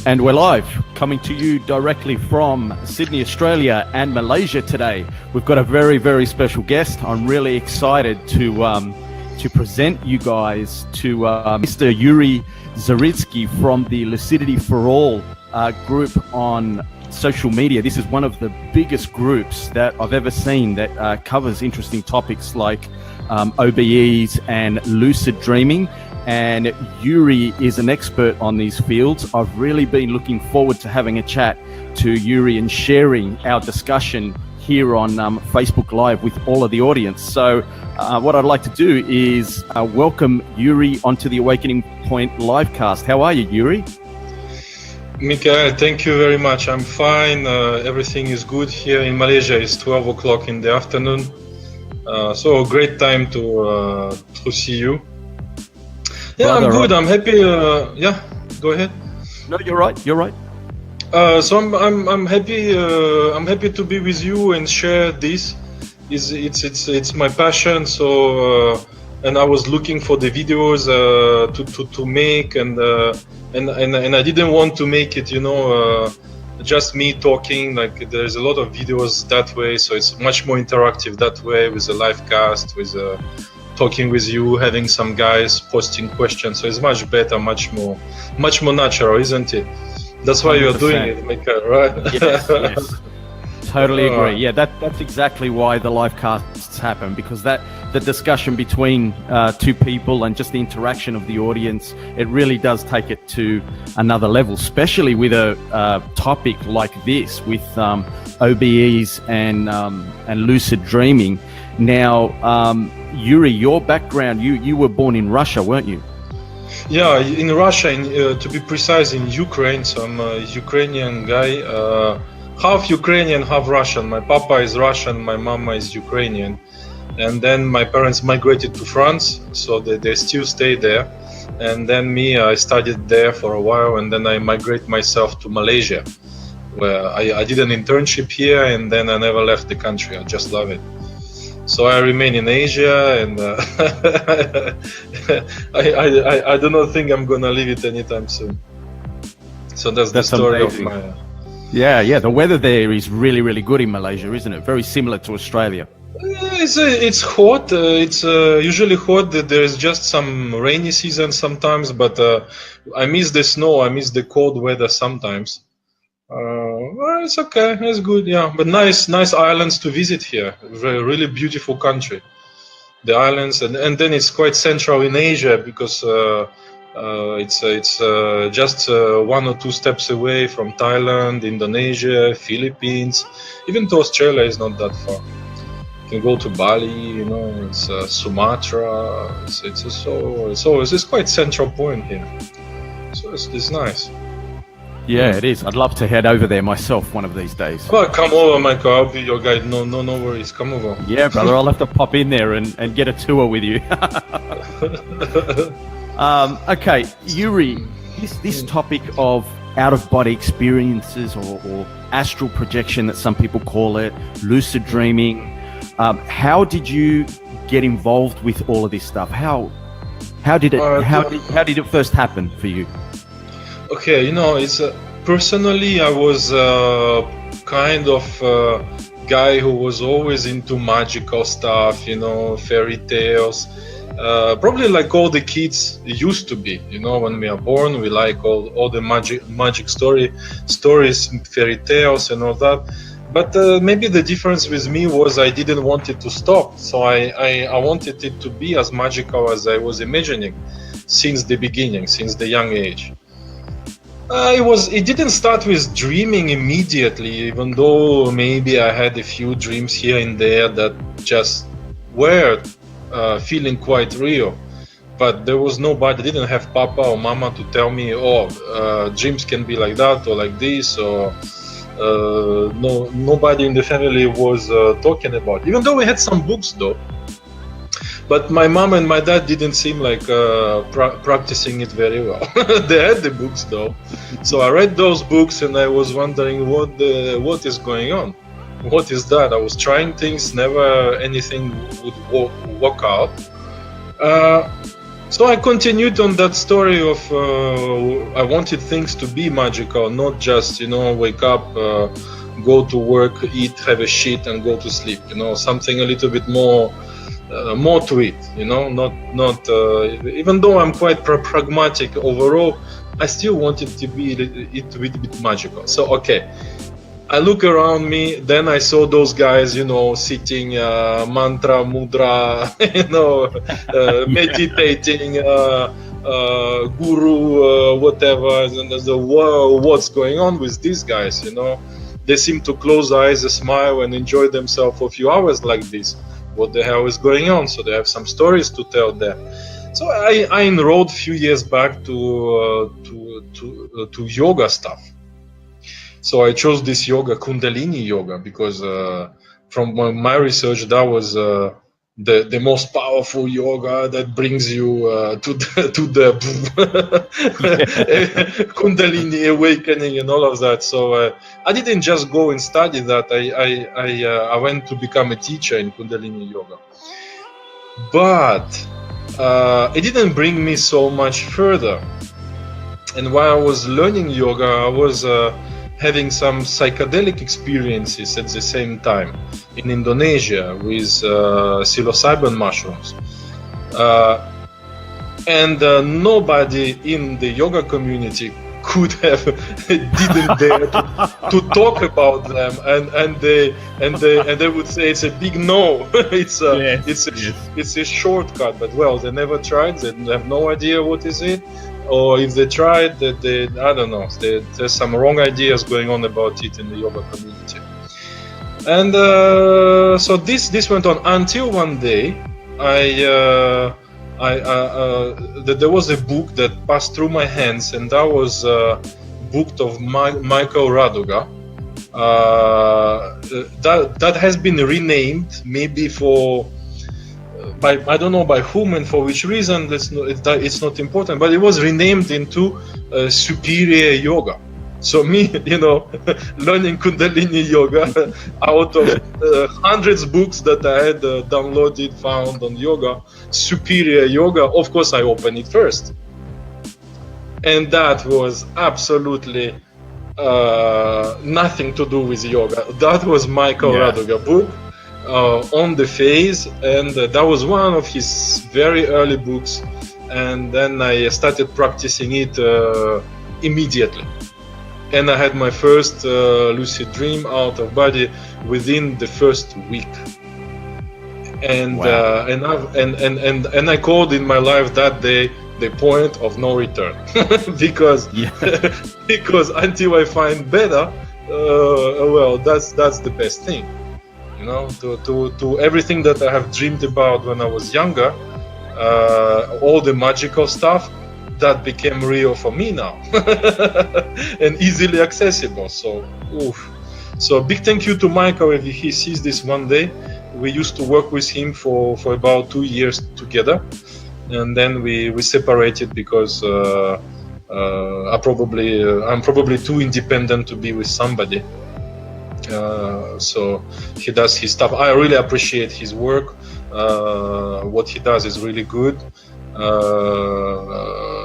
And we're live, coming to you directly from Sydney, Australia and Malaysia today. We've got a very, very special guest. I'm really excited to present you guys to Mr. Yuri Zaritski from the Lucidity for All group on social media. This is one of the biggest groups that I've ever seen that covers interesting topics like OBEs and lucid dreaming. And Yuri is an expert on these fields. I've really been looking forward to having a chat to Yuri and sharing our discussion here on Facebook Live with all of the audience. So what I'd like to do is welcome Yuri onto the Awakening Point LiveCast. How are you, Yuri? Michael, thank you very much. I'm fine. Everything is good here in Malaysia. It's 12 o'clock in the afternoon. So a great time to see you. Yeah, brother, I'm good. I'm happy. Yeah, go ahead. No, you're right. You're right. So I'm happy. I'm happy to be with you and share this. It's my passion. So and I was looking for the videos to make and I didn't want to make it, just me talking. Like there's a lot of videos that way, so it's much more interactive that way with a live cast, with talking with you, having some guys posting questions. So it's much better, much more natural, isn't it? That's why 100%. You're doing it, Michael, right? Yes. Totally agree. Yeah, that's exactly why the live casts happen, because the discussion between two people and just the interaction of the audience, it really does take it to another level, especially with a topic like this with OBEs and lucid dreaming. Now, Yuri, your background, you were born in Russia, weren't you? Yeah, in Russia, to be precise, in Ukraine. So I'm a Ukrainian guy, half Ukrainian, half Russian. My papa is Russian, my mama is Ukrainian. And then my parents migrated to France, so they still stay there. And then I studied there for a while, and then I migrate myself to Malaysia, where I did an internship here, and then I never left the country. I just love it. So I remain in Asia, and I do not think I'm gonna leave it anytime soon. So that's the story amazing. Of my. Yeah. The weather there is really, really good in Malaysia, isn't it? Very similar to Australia. It's hot. It's usually hot. There's just some rainy season sometimes, but I miss the snow. I miss the cold weather sometimes. Well, it's okay. It's good. Yeah, but nice islands to visit here. Really beautiful country. The islands, and then it's quite central in Asia because it's just 1 or 2 steps away from Thailand, Indonesia, Philippines. Even to Australia is not that far. You can go to Bali, it's Sumatra. It's quite central point here. So it's nice. Yeah, it is. I'd love to head over there myself one of these days. Well, come over, Michael. I'll be your guide. No worries. Come over. Yeah, brother. I'll have to pop in there and get a tour with you. Okay, Yuri, this topic of out-of-body experiences or astral projection that some people call it, lucid dreaming. How did you get involved with all of this stuff? How did it first happen for you? Okay, it's personally I was kind of guy who was always into magical stuff, fairy tales. Probably like all the kids used to be, when we are born, we like all the magic stories, fairy tales and all that. But maybe the difference with me was I didn't want it to stop. So I wanted it to be as magical as I was imagining since the beginning, since the young age. It didn't start with dreaming immediately, even though maybe I had a few dreams here and there that just were feeling quite real. But there was nobody, I didn't have papa or mama to tell me, dreams can be like that or like this, or nobody in the family was talking about it. Even though we had some books though. But my mom and my dad didn't seem like practicing it very well. They had the books though. So I read those books and I was wondering what is going on. What is that? I was trying things, never anything would work out. So I continued on that story of I wanted things to be magical, not just, wake up, go to work, eat, have a shit, and go to sleep. Something a little bit more to it. Not even though I'm quite pragmatic overall, I still wanted it to be a bit magical. So okay, I look around me, then I saw those guys, sitting, mantra, mudra, meditating, guru, whatever. And there's whoa, what's going on with these guys? They seem to close eyes, smile, and enjoy themselves for a few hours like this. What the hell is going on? So they have some stories to tell there. So I enrolled a few years back to yoga stuff. So I chose this yoga, Kundalini yoga, because from my research, that was the most powerful yoga that brings you to the Kundalini awakening and all of that. So I didn't just go and study that. I went to become a teacher in Kundalini yoga, but it didn't bring me so much further. And while I was learning yoga, I was having some psychedelic experiences at the same time in Indonesia with psilocybin mushrooms. And nobody in the yoga community didn't dare to talk about them, and they would say it's a big no. It's a shortcut, but well, they never tried. They have no idea what is it. Or if they tried, I don't know. There's some wrong ideas going on about it in the yoga community. And so this went on until one day, there was a book that passed through my hands, and that was a book of Michael Raduga. That has been renamed, maybe I don't know by whom and for which reason. It's not important, but it was renamed into Superior Yoga. So me, learning Kundalini yoga out of hundreds of books that I had downloaded, found on yoga, Superior Yoga. Of course, I opened it first, and that was absolutely nothing to do with yoga. That was Michael Raduga book. On the phase, and that was one of his very early books, and then I started practicing it immediately, and I had my first lucid dream out of body within the first week, and and I called in my life that day the point of no return. because until I find better, well, that's the best thing. To everything that I have dreamed about when I was younger, all the magical stuff, that became real for me now, and easily accessible. So big thank you to Michael if he sees this one day. We used to work with him for about 2 years together, and then we separated because I'm probably too independent to be with somebody. So he does his stuff. I really appreciate his work. What he does is really good.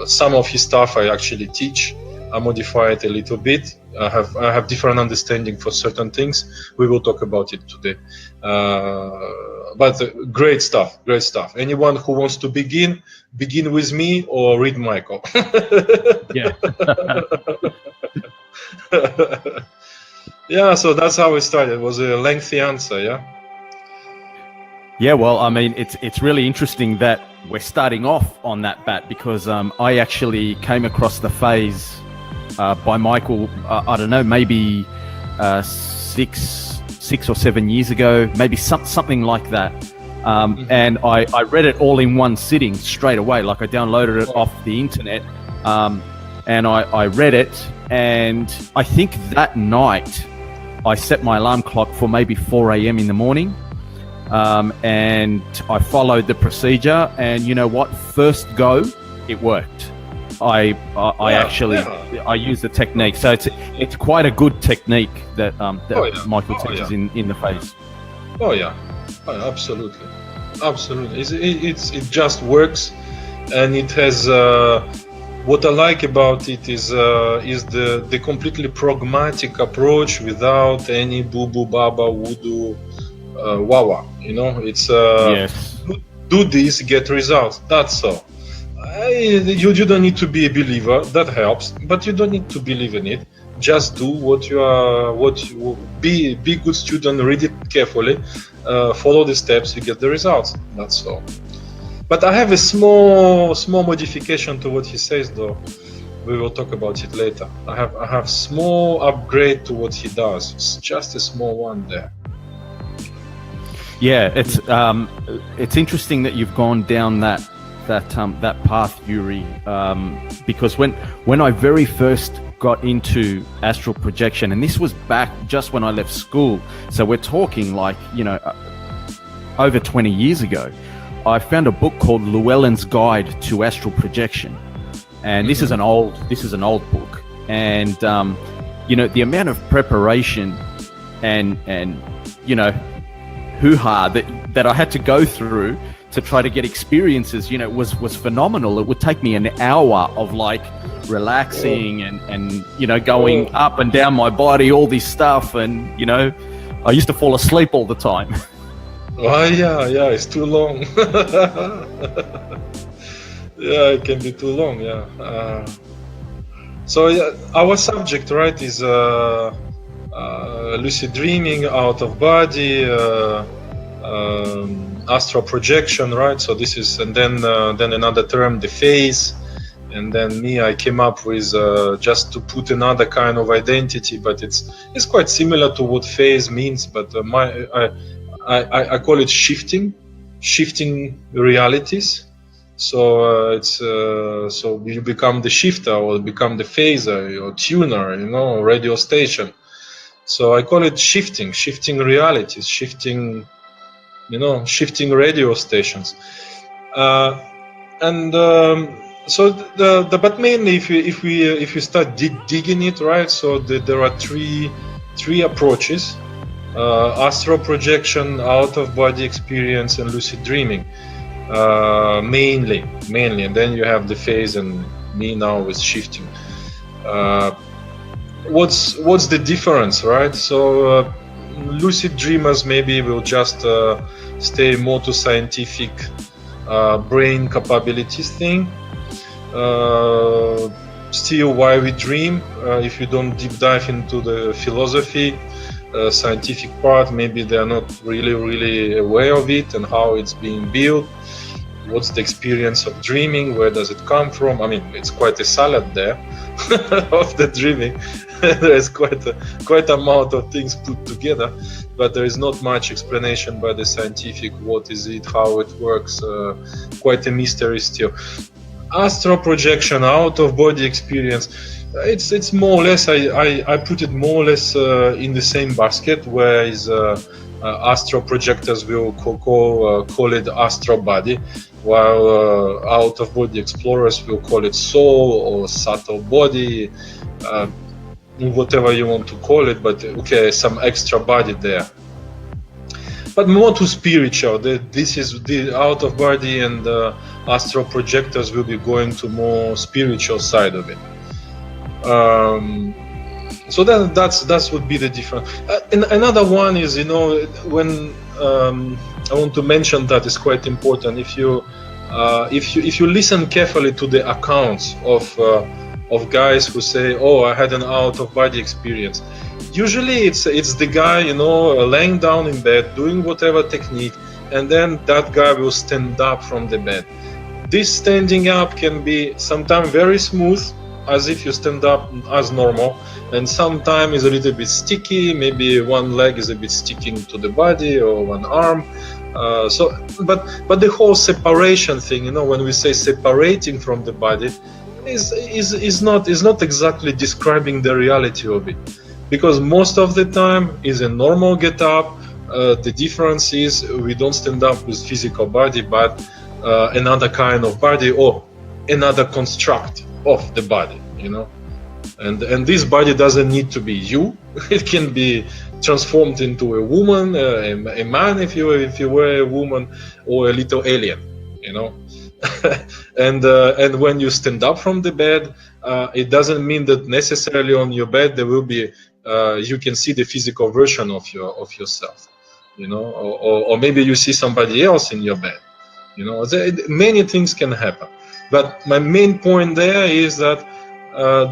Some of his stuff I actually teach. I modify it a little bit. I have different understanding for certain things. We will talk about it today. But great stuff. Anyone who wants to begin with me or read Michael. Yeah. Yeah, so that's how it started. It was a lengthy answer, yeah? Yeah, well, I mean, it's really interesting that we're starting off on that bat, because I actually came across the phase by Michael, I don't know, maybe 6 or 7 years ago, maybe something like that. And I read it all in one sitting straight away. Like I downloaded it off the internet, and I read it, and I think that night I set my alarm clock for maybe 4 a.m. in the morning, and I followed the procedure, and you know what? First go, it worked. I use the technique, so it's quite a good technique that Michael teaches in the phase. Absolutely. It just works. and it has. What I like about it is the completely pragmatic approach without any boo boo baba voodoo wawa. You know, it's Yes. do this, get results. That's all. You don't need to be a believer. That helps, but you don't need to believe in it. Just do what you are. Be good student. Read it carefully. Follow the steps. You get the results. That's all. But I have a small modification to what he says, though. We will talk about it later. I have small upgrade to what he does. It's just a small one there. Yeah, it's interesting that you've gone down that path, Yuri, because when I very first got into astral projection, and this was back just when I left school, so we're talking like, you know, over 20 years ago, I found a book called Llewellyn's Guide to Astral Projection, and this is an old book, and you know, the amount of preparation and you know, hoo-ha that I had to go through to try to get experiences, you know, was phenomenal. It would take me an hour of like relaxing and you know, going up and down my body, all this stuff, and you know, I used to fall asleep all the time. Oh yeah, it's too long. Yeah, it can be too long. Yeah. So yeah, our subject, right, is lucid dreaming, out of body, astral projection, right? So this is, and then another term, the phase, and then I came up with just to put another kind of identity, but it's quite similar to what phase means, but I call it shifting realities. So so you become the shifter or become the phaser or tuner, you know, radio station. So I call it shifting realities, shifting radio stations. So but mainly if we start digging it, right? So there are three approaches. Astral projection, out of body experience, and lucid dreaming, mainly, and then you have the phase, and me now with shifting. What's the difference, right? So lucid dreamers maybe will just stay more to scientific brain capabilities thing. Still, why we dream, if you don't deep dive into the philosophy, scientific part, maybe they are not really aware of it and how it's being built. What's the experience of dreaming? Where does it come from? I mean, it's quite a salad there of the dreaming. There's quite amount of things put together, but there is not much explanation by the scientific. What is it? How it works? Quite a mystery still. Astral projection, out of body experience. It's more or less, I put it more or less in the same basket, whereas astral projectors will call it astral body, while out of body explorers will call it soul or subtle body, whatever you want to call it, but okay, some extra body there. But more to spiritual. This is the out of body, and astral projectors will be going to more spiritual side of it. So that would be the difference. And another one is, you know, when I want to mention that is quite important. If you listen carefully to the accounts of guys who say, "Oh, I had an out of body experience," usually it's the guy, you know, laying down in bed doing whatever technique, and then that guy will stand up from the bed. This standing up can be sometimes very smooth, as if you stand up as normal, and sometimes is a little bit sticky. Maybe one leg is a bit sticking to the body, or one arm. But the whole separation thing, you know, when we say separating from the body, is not exactly describing the reality of it, because most of the time is a normal get up. The difference is we don't stand up with physical body, but another kind of body or another construct of the body, you know, and this body doesn't need to be you. It can be transformed into a woman, a man if you were a woman, or a little alien. you know. And when you stand up from the bed, it doesn't mean that necessarily on your bed there will be you can see the physical version of yourself, you know, or maybe you see somebody else in your bed, you know. Many things can happen, but my main point there is that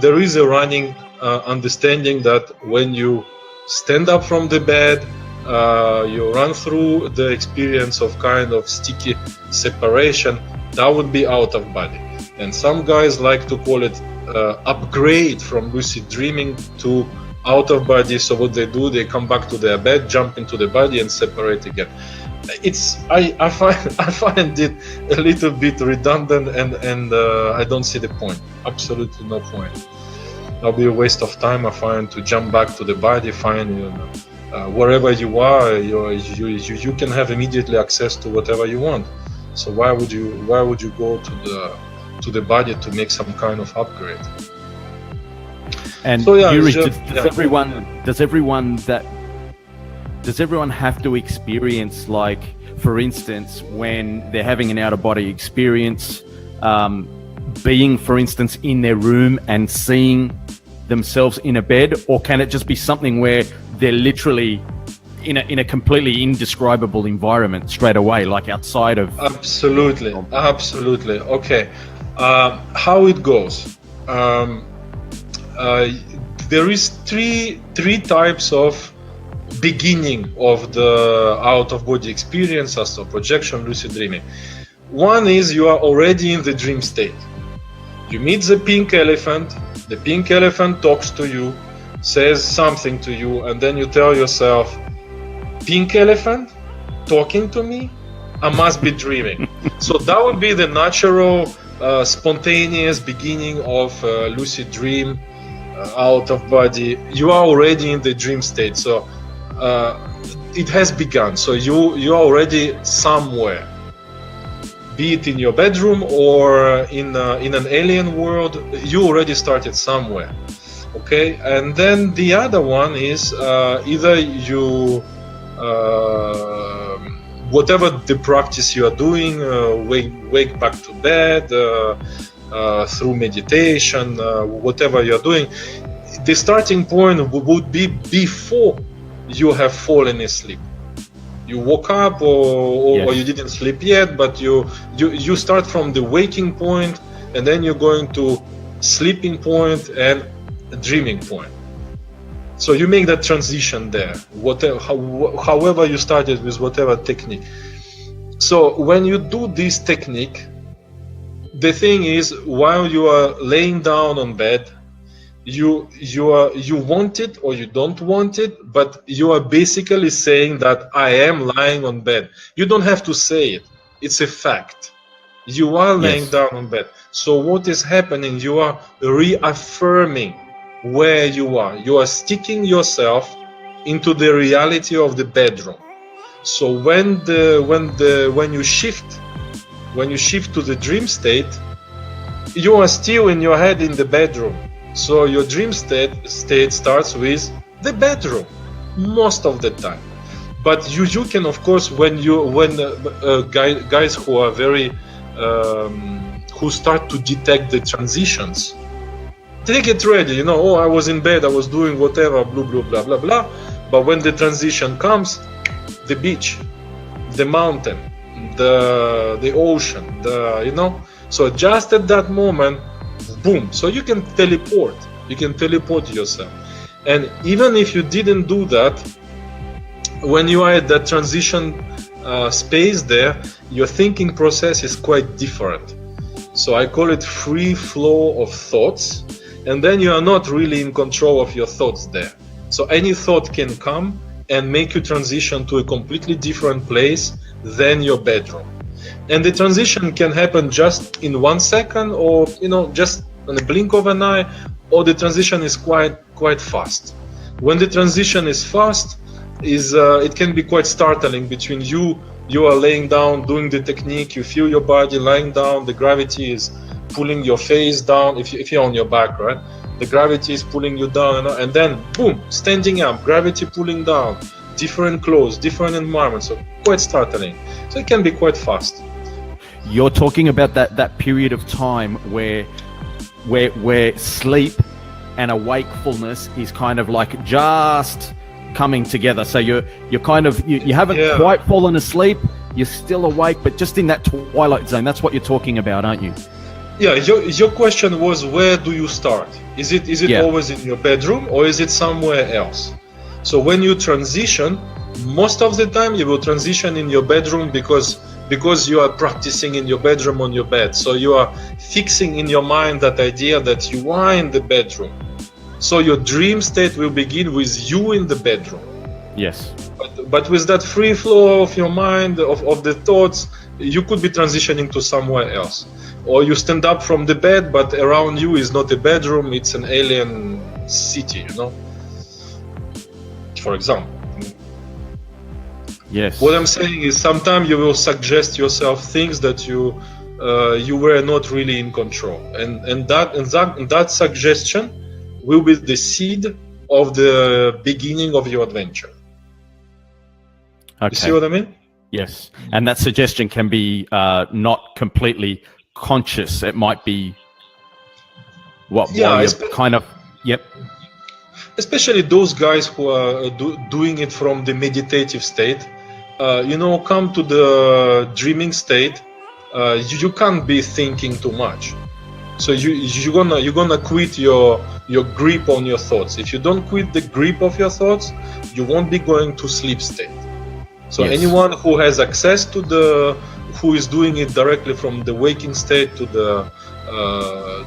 there is a running understanding that when you stand up from the bed, you run through the experience of kind of sticky separation. That would be out of body, and some guys like to call it upgrade from lucid dreaming to out of body. So what they do, they come back to their bed, jump into the body, and separate again. I find it a little bit redundant, and I don't see the point. Absolutely no point. That'll be a waste of time, I find, to jump back to the body. Find, you know, wherever you are, you can have immediately access to whatever you want. So why would you go to the body to make some kind of upgrade? And so, yeah, Yuri, does everyone have to experience, like, for instance, when they're having an out-of-body experience, being, for instance, in their room and seeing themselves in a bed, or can it just be something where they're literally in a completely indescribable environment straight away, like outside of? Absolutely. Okay, how it goes? There is three types of beginning of the out-of-body experience, astral projection, lucid dreaming. One is you are already in the dream state. You meet the pink elephant. The pink elephant talks to you, says something to you, and then you tell yourself, pink elephant talking to me? I must be dreaming. So that would be the natural, spontaneous beginning of lucid dream, out of body. You are already in the dream state, so it has begun. So you are already somewhere, be it in your bedroom or in an alien world. You already started somewhere. Okay, and then the other one is either you whatever the practice you are doing, wake back to bed through meditation, whatever you are doing, the starting point would be before you have fallen asleep. You woke up, or you didn't sleep yet, but you start from the waking point, and then you're going to sleeping point and dreaming point. So you make that transition there, however you started with whatever technique. So when you do this technique, the thing is, while you are laying down on bed, you want it or you don't want it, but you are basically saying that I am lying on bed. You don't have to say it. It's a fact. You are laying down on bed. So what is happening? You are reaffirming where you are. You are sticking yourself into the reality of the bedroom. So when you shift to the dream state, you are still in your head in the bedroom. So your dream state starts with the bedroom most of the time. But you can, of course, when guys who are very who start to detect the transitions, they get ready, you know, oh, I was in bed, I was doing whatever, blah, blah, blah, blah, blah. But when the transition comes, the beach, the mountain, the ocean, you know, so just at that moment, boom. So you can teleport yourself. And even if you didn't do that, when you are at that transition space there, your thinking process is quite different. So I call it free flow of thoughts. And then you are not really in control of your thoughts there. So any thought can come and make you transition to a completely different place than your bedroom. And the transition can happen just in 1 second, or, you know, just in a blink of an eye, or the transition is quite fast. When the transition is fast, it can be quite startling. Between you are laying down, doing the technique, you feel your body lying down, the gravity is pulling your face down. If you're on your back, right, the gravity is pulling you down, and then boom, standing up, gravity pulling down, different clothes, different environments, so quite startling. So it can be quite fast. you're talking about that period of time where sleep and awakefulness is kind of like just coming together. So you haven't quite fallen asleep, you're still awake, but just in that twilight zone. That's what you're talking about, aren't you? Yeah, your question was, where do you start? Is it always in your bedroom, or is it somewhere else? So when you transition, most of the time you will transition in your bedroom because you are practicing in your bedroom on your bed. So you are fixing in your mind that idea that you are in the bedroom. So your dream state will begin with you in the bedroom. Yes. But with that free flow of your mind, of the thoughts, you could be transitioning to somewhere else. Or you stand up from the bed, but around you is not a bedroom, it's an alien city, for example. Yes. What I'm saying is sometimes you will suggest yourself things that you were not really in control. And that suggestion will be the seed of the beginning of your adventure. Okay. You see what I mean? Yes. And that suggestion can be not completely conscious. It might be Yep. Especially those guys who are doing it from the meditative state, come to the dreaming state. You can't be thinking too much. So you're gonna quit your grip on your thoughts. If you don't quit the grip of your thoughts, you won't be going to sleep state. So anyone who has access to who is doing it directly from the waking state to the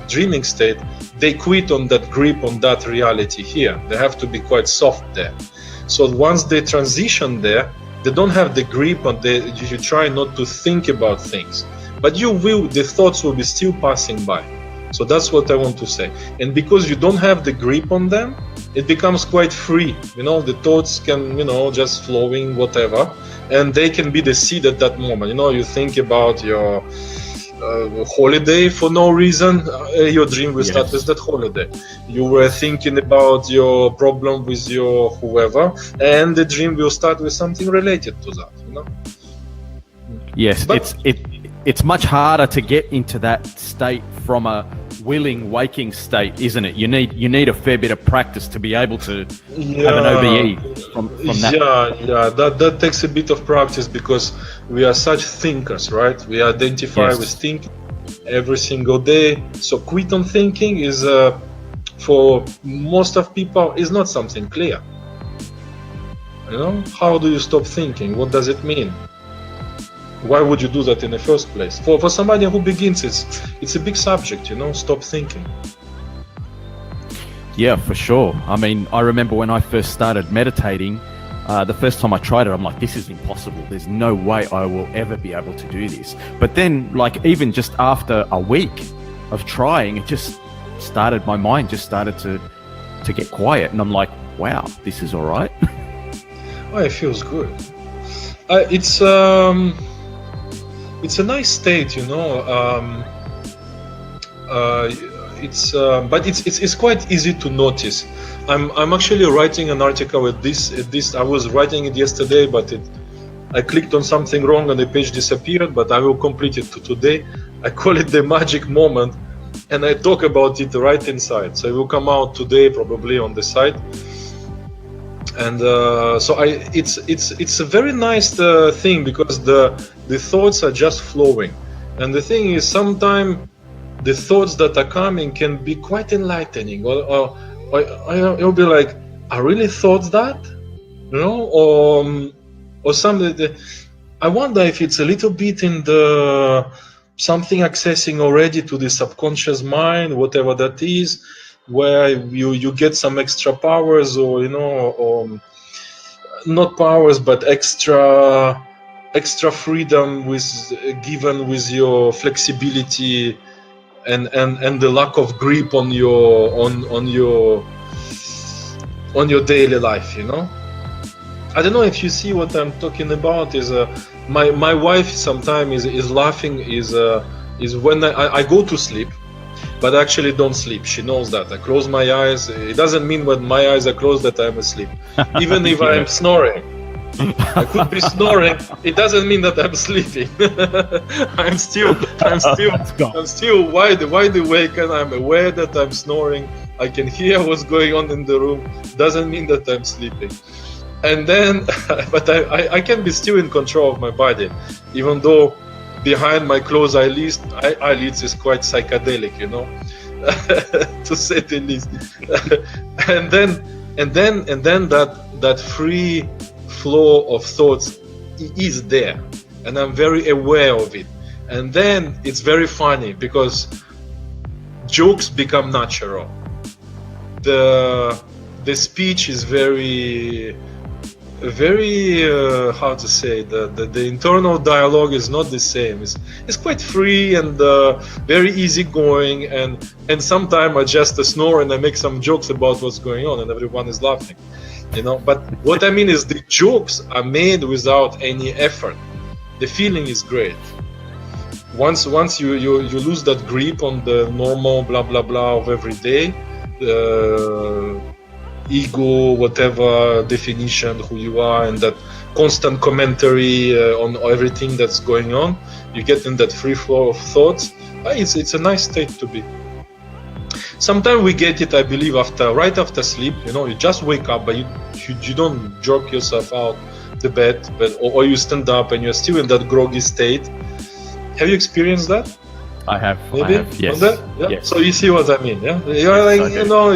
dreaming state, they quit on that grip on that reality here. They have to be quite soft there. So once they transition there, they don't have the grip on you try not to think about things, but the thoughts will be still passing by. So that's what I want to say. And because you don't have the grip on them, it becomes quite free. The thoughts can, just flowing, whatever, and they can be the seed at that moment. You think about your holiday for no reason, your dream will start with that holiday. You were thinking about your problem with your whoever, and the dream will start with something related to that. Yes, but it's much harder to get into that state from a willing waking state, isn't it? You need a fair bit of practice to be able to have an OBE from that. That takes a bit of practice because we are such thinkers, right? We identify with thinking every single day. So quit on thinking is for most of people is not something clear. How do you stop thinking? What does it mean? Why would you do that in the first place? For somebody who begins, it's a big subject, stop thinking. Yeah, for sure. I mean, I remember when I first started meditating, the first time I tried it, I'm like, this is impossible. There's no way I will ever be able to do this. But then, even just after a week of trying, my mind just started to get quiet. And I'm like, wow, this is all right. Oh, it feels good. It's a nice state, but it's quite easy to notice. I'm actually writing an article with this. I was writing it yesterday, but I clicked on something wrong and the page disappeared. But I will complete it today. I call it the magic moment, and I talk about it right inside. So it will come out today, probably on the site. And it's a very nice thing because the thoughts are just flowing, and the thing is sometimes the thoughts that are coming can be quite enlightening, or you'll be like, I really thought that, or something. I wonder if it's a little bit in the something accessing already to the subconscious mind, whatever that is, where you get some extra powers, or or not powers, but extra freedom given with your flexibility and the lack of grip on your daily life. I don't know if you see what I'm talking about. Is my wife sometimes is laughing is when I go to sleep, but I actually don't sleep. She knows that. I close my eyes. It doesn't mean when my eyes are closed that I'm asleep. Even if I'm snoring. I could be snoring. It doesn't mean that I'm sleeping. I'm still wide awake, and I'm aware that I'm snoring. I can hear what's going on in the room. Doesn't mean that I'm sleeping. And then, but I can be still in control of my body, even though behind my closed eyelids is quite psychedelic, you know, to say the least. and then that free flow of thoughts is there, and I'm very aware of it. And then it's very funny because jokes become natural. The speech is very how to say, the internal dialogue is not the same. It's quite free and very easygoing, and sometimes I just snore and I make some jokes about what's going on and everyone is laughing, you know. But what I mean is the jokes are made without any effort. The feeling is great. Once you lose that grip on the normal blah blah blah of every day, ego, whatever definition who you are, and that constant commentary on everything that's going on, you get in that free flow of thoughts. It's a nice state to be. Sometimes we get it, I believe, right after sleep. You know, you just wake up, but you don't jerk yourself out the bed, or you stand up and you're still in that groggy state. Have you experienced that? I have. Maybe? I have, yes. Yeah? Yes. So you see what I mean, yeah? You're like, you know,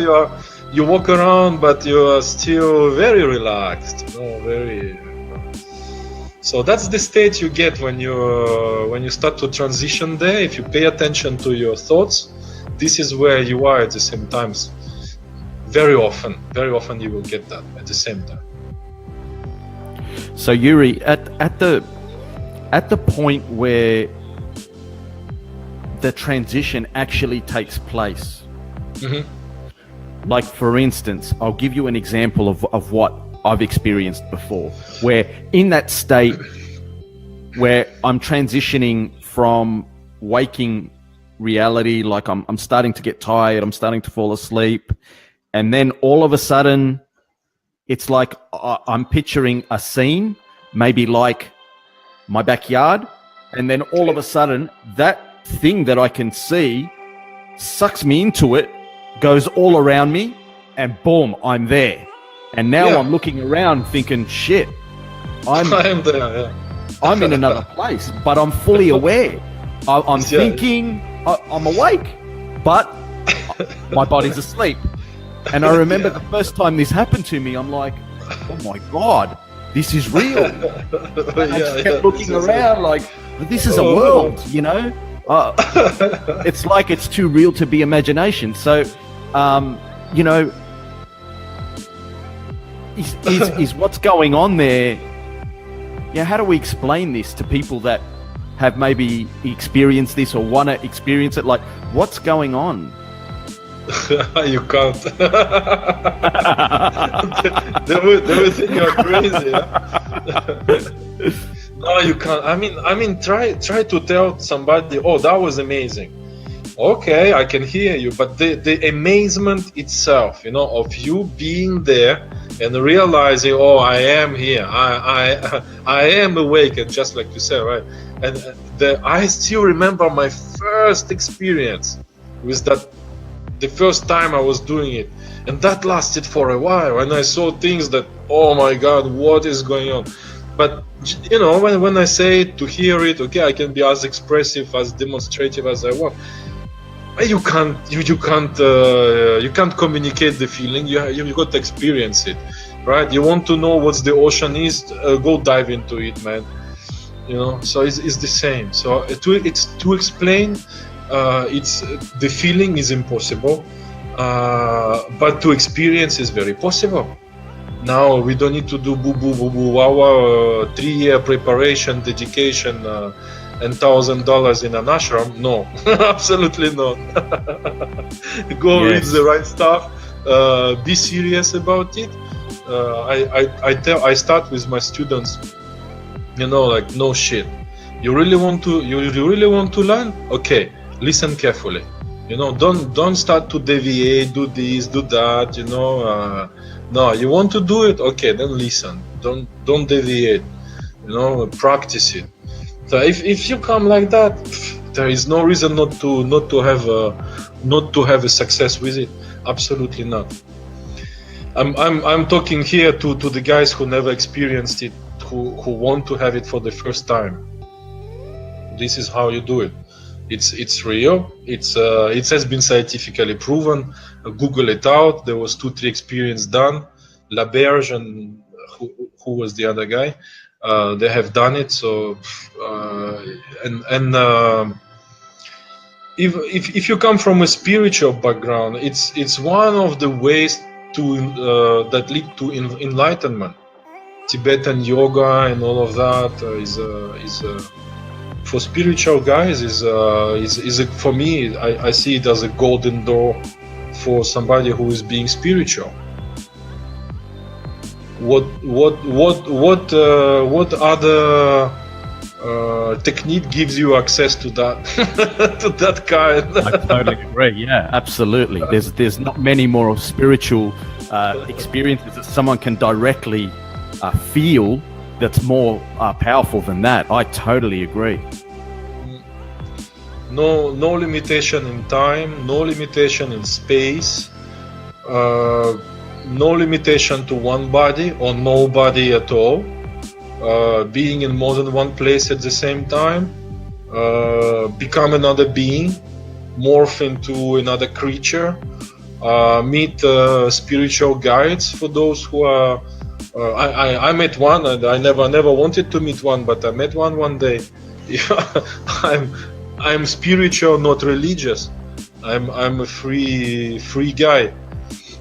you walk around, but you are still very relaxed, you know, very. So that's the state you get when you start to transition there. If you pay attention to your thoughts, this is where you are at the same time. Very often you will get that at the same time. So Yuri, at the point where the transition actually takes place. Mm-hmm. Like, for instance, I'll give you an example of what I've experienced before, where in that state where I'm transitioning from waking reality, like I'm starting to get tired, I'm starting to fall asleep, and then all of a sudden it's like I'm picturing a scene, maybe like my backyard, and then all of a sudden that thing that I can see sucks me into it, goes all around me, and boom, I'm there. And now I'm looking around thinking, shit, I'm there, yeah. I'm in another place, but I'm fully aware. I'm thinking, I'm awake, but my body's asleep. And I remember the first time this happened to me, I'm like, oh my God, this is real. I just kept looking around like, this is a world, you know? It's like it's too real to be imagination. So, you know, is what's going on there? Yeah, how do we explain this to people that have maybe experienced this or want to experience it? Like, what's going on? You can't. they would think you're crazy. No, you can't. I mean, try to tell somebody, oh, that was amazing. Okay, I can hear you, but the amazement itself, you know, of you being there and realizing, oh, I am here, I am awake, and just like you said, right? And I still remember my first experience with that. The first time I was doing it, and that lasted for a while, and I saw things that, oh my God, what is going on? But you know, when I say to hear it, okay, I can be as expressive, as demonstrative as I want. You can't communicate the feeling. You got to experience it, right? You want to know what the ocean is? Go dive into it, man. You know, so it's the same. So to explain. It's the feeling is impossible, but to experience is very possible. Now we don't need to do boo boo boo boo our 3-year preparation, dedication, and $1,000 in an ashram. No, absolutely not. Go read the right stuff. Be serious about it. I start with my students. You know, like, no shit. You really want to learn? Okay. Listen carefully, you know. Don't start to deviate, do this, do that, you know. No, you want to do it? Okay, then listen. Don't deviate. You know, practice it. So if you come like that, there is no reason not to have a success with it. Absolutely not. I'm talking here to the guys who never experienced it, who want to have it for the first time. This is how you do it. It's real. It has been scientifically proven. Google it out. There was 2-3 experiments done. LaBerge and who was the other guy? They have done it. So if you come from a spiritual background, it's one of the ways that lead to enlightenment. Tibetan yoga and all of that is for spiritual guys is for me. I see it as a golden door for somebody who is being spiritual. What other technique gives you access to that to that kind? I totally agree. Yeah, absolutely. There's not many more spiritual experiences that someone can directly feel that's more powerful than that. I totally agree. No limitation in time, no limitation in space, no limitation to one body or no body at all. Being in more than one place at the same time, become another being, morph into another creature, meet spiritual guides for those who are. I met one, and I never wanted to meet one, but I met one day. I'm spiritual, not religious. I'm a free guy.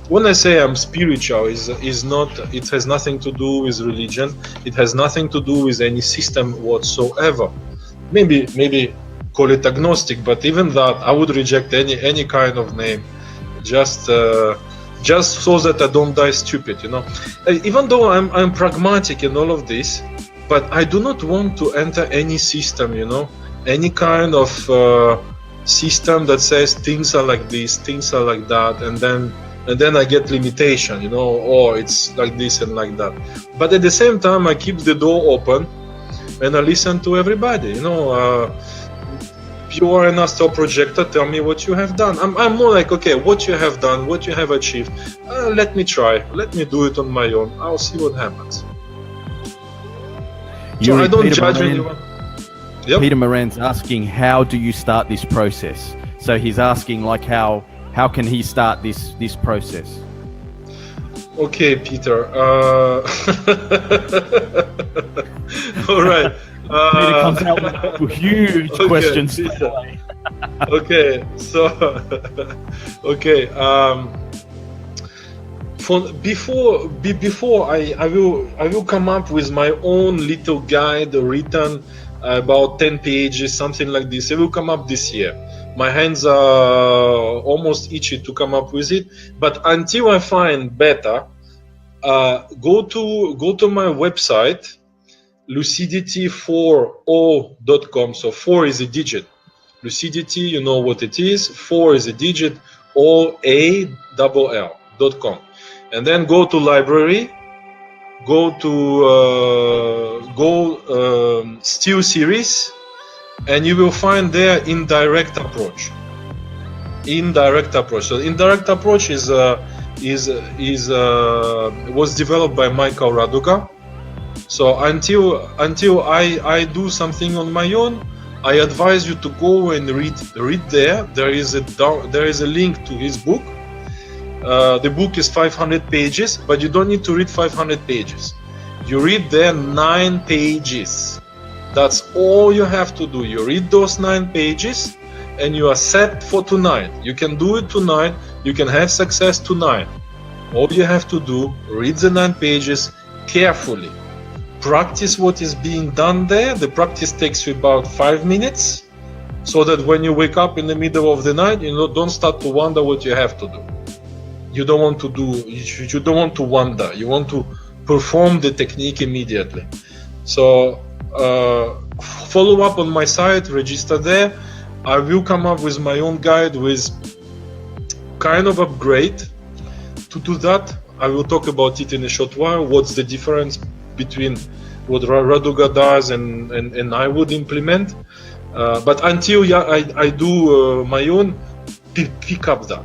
When I say I'm spiritual, is not. It has nothing to do with religion. It has nothing to do with any system whatsoever. Maybe call it agnostic, but even that I would reject any kind of name, just so that I don't die stupid. You know, even though I'm pragmatic in all of this, but I do not want to enter any system. You know, any kind of system that says things are like this, things are like that, and then I get limitation, you know, or it's like this and like that. But at the same time, I keep the door open and I listen to everybody, you know. You are an astral projector, tell me what you have done. I'm more like, okay, what you have done, what you have achieved, let me try, let me do it on my own. I'll see what happens. Yuri, so I don't Peter judge Moran, anyone. Yep. Peter Moran's asking, how do you start this process? So he's asking, like, how can he start this process? Okay, Peter. All right. Peter comes out with huge questions. Okay, so okay. Before I will come up with my own little guide written about 10 pages, something like this. It will come up this year. My hands are almost itchy to come up with it, but until I find better, go to my website, lucidity4o.com. So 4 is a digit. Lucidity, you know what it is. 4 is a digit. OALL.com. And then go to library. Go to Steel Series. And you will find there indirect approach. So indirect approach was developed by Michael Raduga. So until I do something on my own, I advise you to go and read there. There is a link to his book. The book is 500 pages, but you don't need to read 500 pages. You read there 9 pages. That's all you have to do. You read those 9 pages and you are set for tonight. You can do it tonight. You can have success tonight. All you have to do, read the 9 pages carefully. Practice what is being done there. The practice takes you about 5 minutes, so that when you wake up in the middle of the night, don't start to wonder what you have to do. You don't want to wonder. You want to perform the technique immediately. So follow up on my site, register there. I will come up with my own guide with kind of upgrade to do that. I will talk about it in a short while. What's the difference between what Raduga does and I would implement. But until I do my own, pick up that.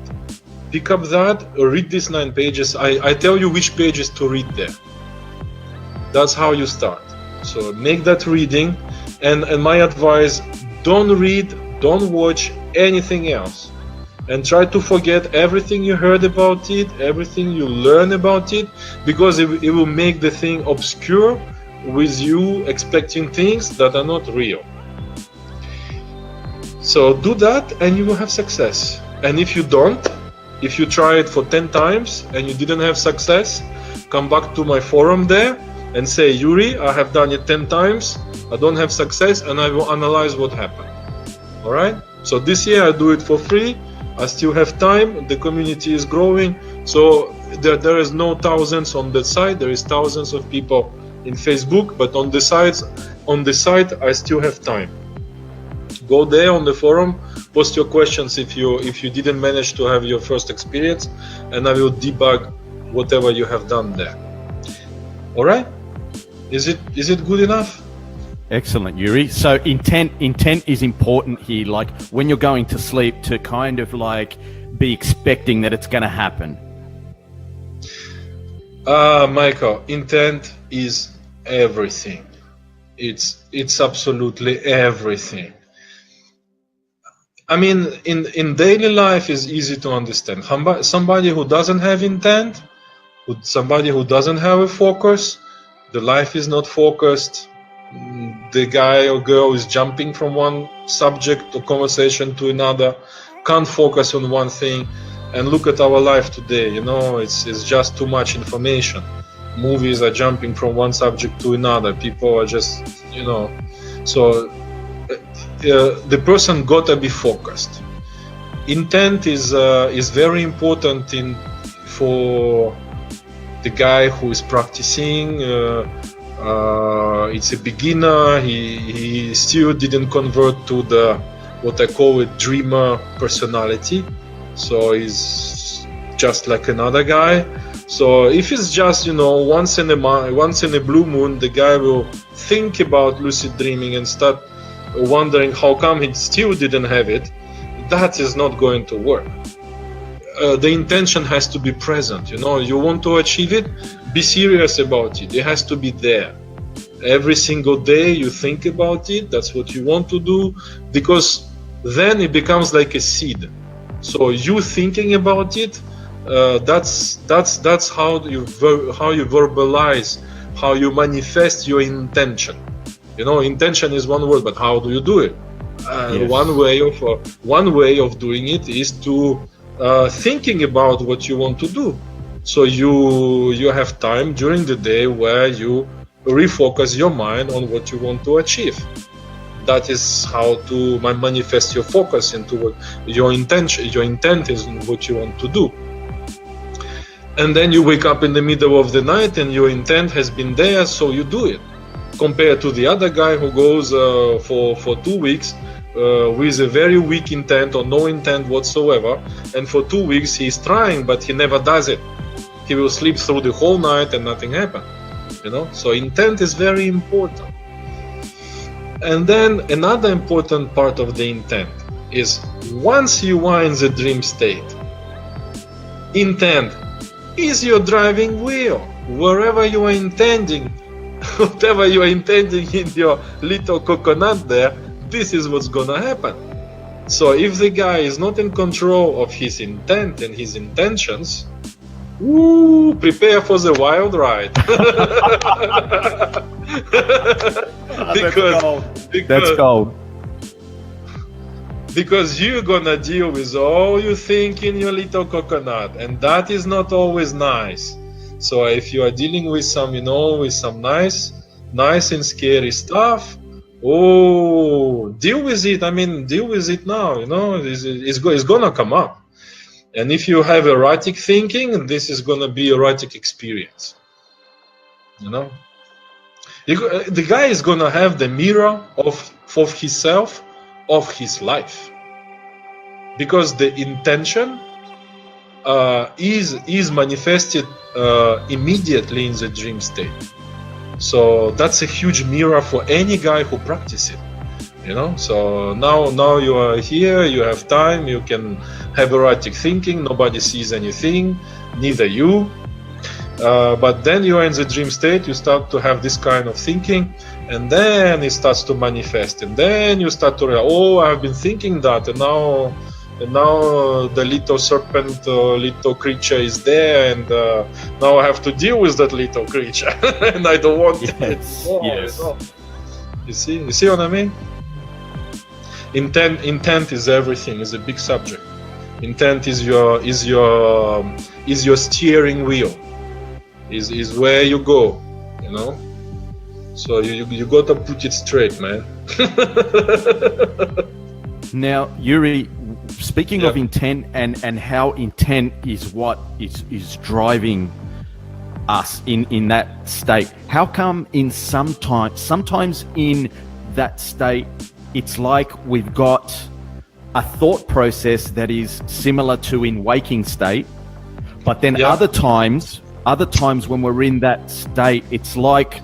Pick up that, read these 9 pages. I tell you which pages to read there. That's how you start. So make that reading, and my advice, don't read, don't watch anything else. And try to forget everything you heard about it, everything you learn about it, because it will make the thing obscure with you expecting things that are not real. So do that and you will have success. And if you don't, if you try it for 10 times and you didn't have success, come back to my forum there and say, Yuri, I have done it 10 times, I don't have success, and I will analyze what happened. All right? So this year I do it for free. I still have time. The community is growing. So there is no thousands on the site. There is thousands of people in Facebook, but on the site I still have time. Go there on the forum, post your questions if you didn't manage to have your first experience, and I will debug whatever you have done there. All right? Is it good enough? Excellent, Yuri. So intent is important here. Like when you're going to sleep, to kind of like be expecting that it's going to happen. Michael, intent is everything. It's absolutely everything. I mean, in daily life is easy to understand. Somebody who doesn't have intent, somebody who doesn't have a focus, the life is not focused. The guy or girl is jumping from one subject or conversation to another, can't focus on one thing. And look at our life today, you know, it's just too much information. Movies are jumping from one subject to another. People are just, you know, so the person gotta be focused. Intent is very important for the guy who is practicing. It's a beginner. He still didn't convert to the what I call a dreamer personality. So he's just like another guy. So if it's just, you know, once in a blue moon, the guy will think about lucid dreaming and start wondering how come he still didn't have it. That is not going to work. The intention has to be present. You know, you want to achieve it, be serious about it. It has to be there. Every single day you think about it. That's what you want to do, because then it becomes like a seed. So you thinking about it, that's how you verbalize, how you manifest your intention. You know, intention is one word, but how do you do it? Yes. One way of doing it is to thinking about what you want to do. So you have time during the day where you refocus your mind on what you want to achieve. That is how to manifest your focus into what your intention. Your intent is what you want to do. And then you wake up in the middle of the night and your intent has been there, so you do it. Compared to the other guy who goes for 2 weeks with a very weak intent or no intent whatsoever, and for 2 weeks he's trying but he never does it. He will sleep through the whole night and nothing happened. You know, so intent is very important. And then another important part of the intent is once you are in the dream state, intent is your driving wheel. Wherever you are intending, whatever you are intending in your little coconut there, this is what's gonna happen. So if the guy is not in control of his intent and his intentions, prepare for the wild ride. That's gold. Because you're gonna deal with all you think in your little coconut, and that is not always nice. So if you are dealing with some, you know, with some nice and scary stuff, deal with it. I mean, deal with it now. You know, it's gonna come up. And if you have erratic thinking, this is gonna be erratic experience. You know, the guy is gonna have the mirror of himself, of his life, because the intention is manifested immediately in the dream state. So that's a huge mirror for any guy who practices it. So now you are here, you have time, you can have erratic thinking, nobody sees anything, neither you. But then you are in the dream state, you start to have this kind of thinking, and then it starts to manifest, and then you start to realize, oh, I've been thinking that, and now the little serpent, little creature is there, and now I have to deal with that little creature, and I don't want it. Yes. You see what I mean? Intent is everything. Is a big subject. Intent is your steering wheel. Is where you go. So you gotta put it straight, man. Now, Yuri, speaking of intent and how intent is what is driving us in that state, how come sometimes in that state it's like we've got a thought process that is similar to in waking state, but then other times when we're in that state, it's like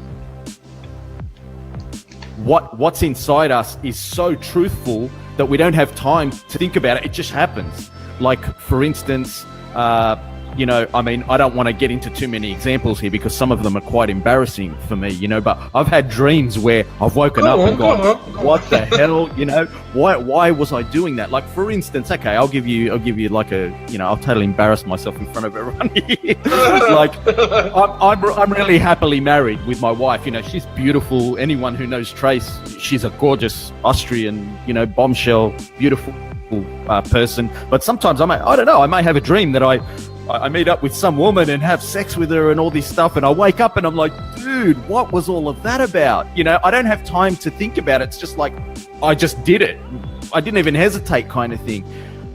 what's inside us is so truthful that we don't have time to think about it. It just happens. Like, for instance, I mean, I don't want to get into too many examples here because some of them are quite embarrassing for me, but I've had dreams where I've woken up and gone, what the hell, why was I doing that? Like, for instance, okay, I'll give you like I'll totally embarrass myself in front of everyone here. Like, I'm really happily married with my wife. She's beautiful. Anyone who knows Trace, she's a gorgeous Austrian, bombshell, beautiful person. But sometimes I may have a dream that I meet up with some woman and have sex with her and all this stuff, and I wake up and I'm like, dude, what was all of that about? I don't have time to think about it. It's just like, I just did it. I didn't even hesitate, kind of thing.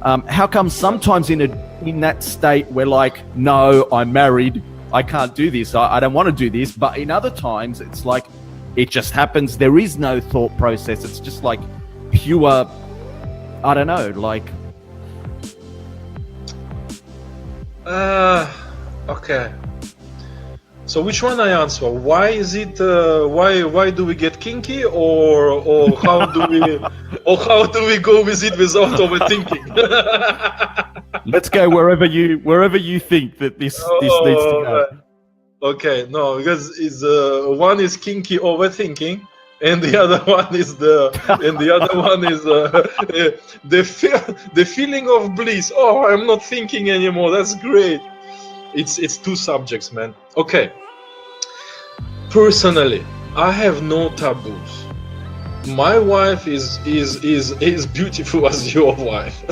How come sometimes in that state we're like, no, I'm married, I can't do this, I don't want to do this, but in other times it's like, it just happens, there is no thought process, it's just like pure, I don't know, like... Okay. So which one I answer? Why is it? Why do we get kinky, or how do we go with it without overthinking? Let's go wherever you think that this needs to go. Okay, no, because it's one is kinky overthinking, and the other one is the feeling of bliss. Oh, I'm not thinking anymore. That's great. It's two subjects, man. Okay. Personally, I have no taboos. My wife is beautiful as your wife.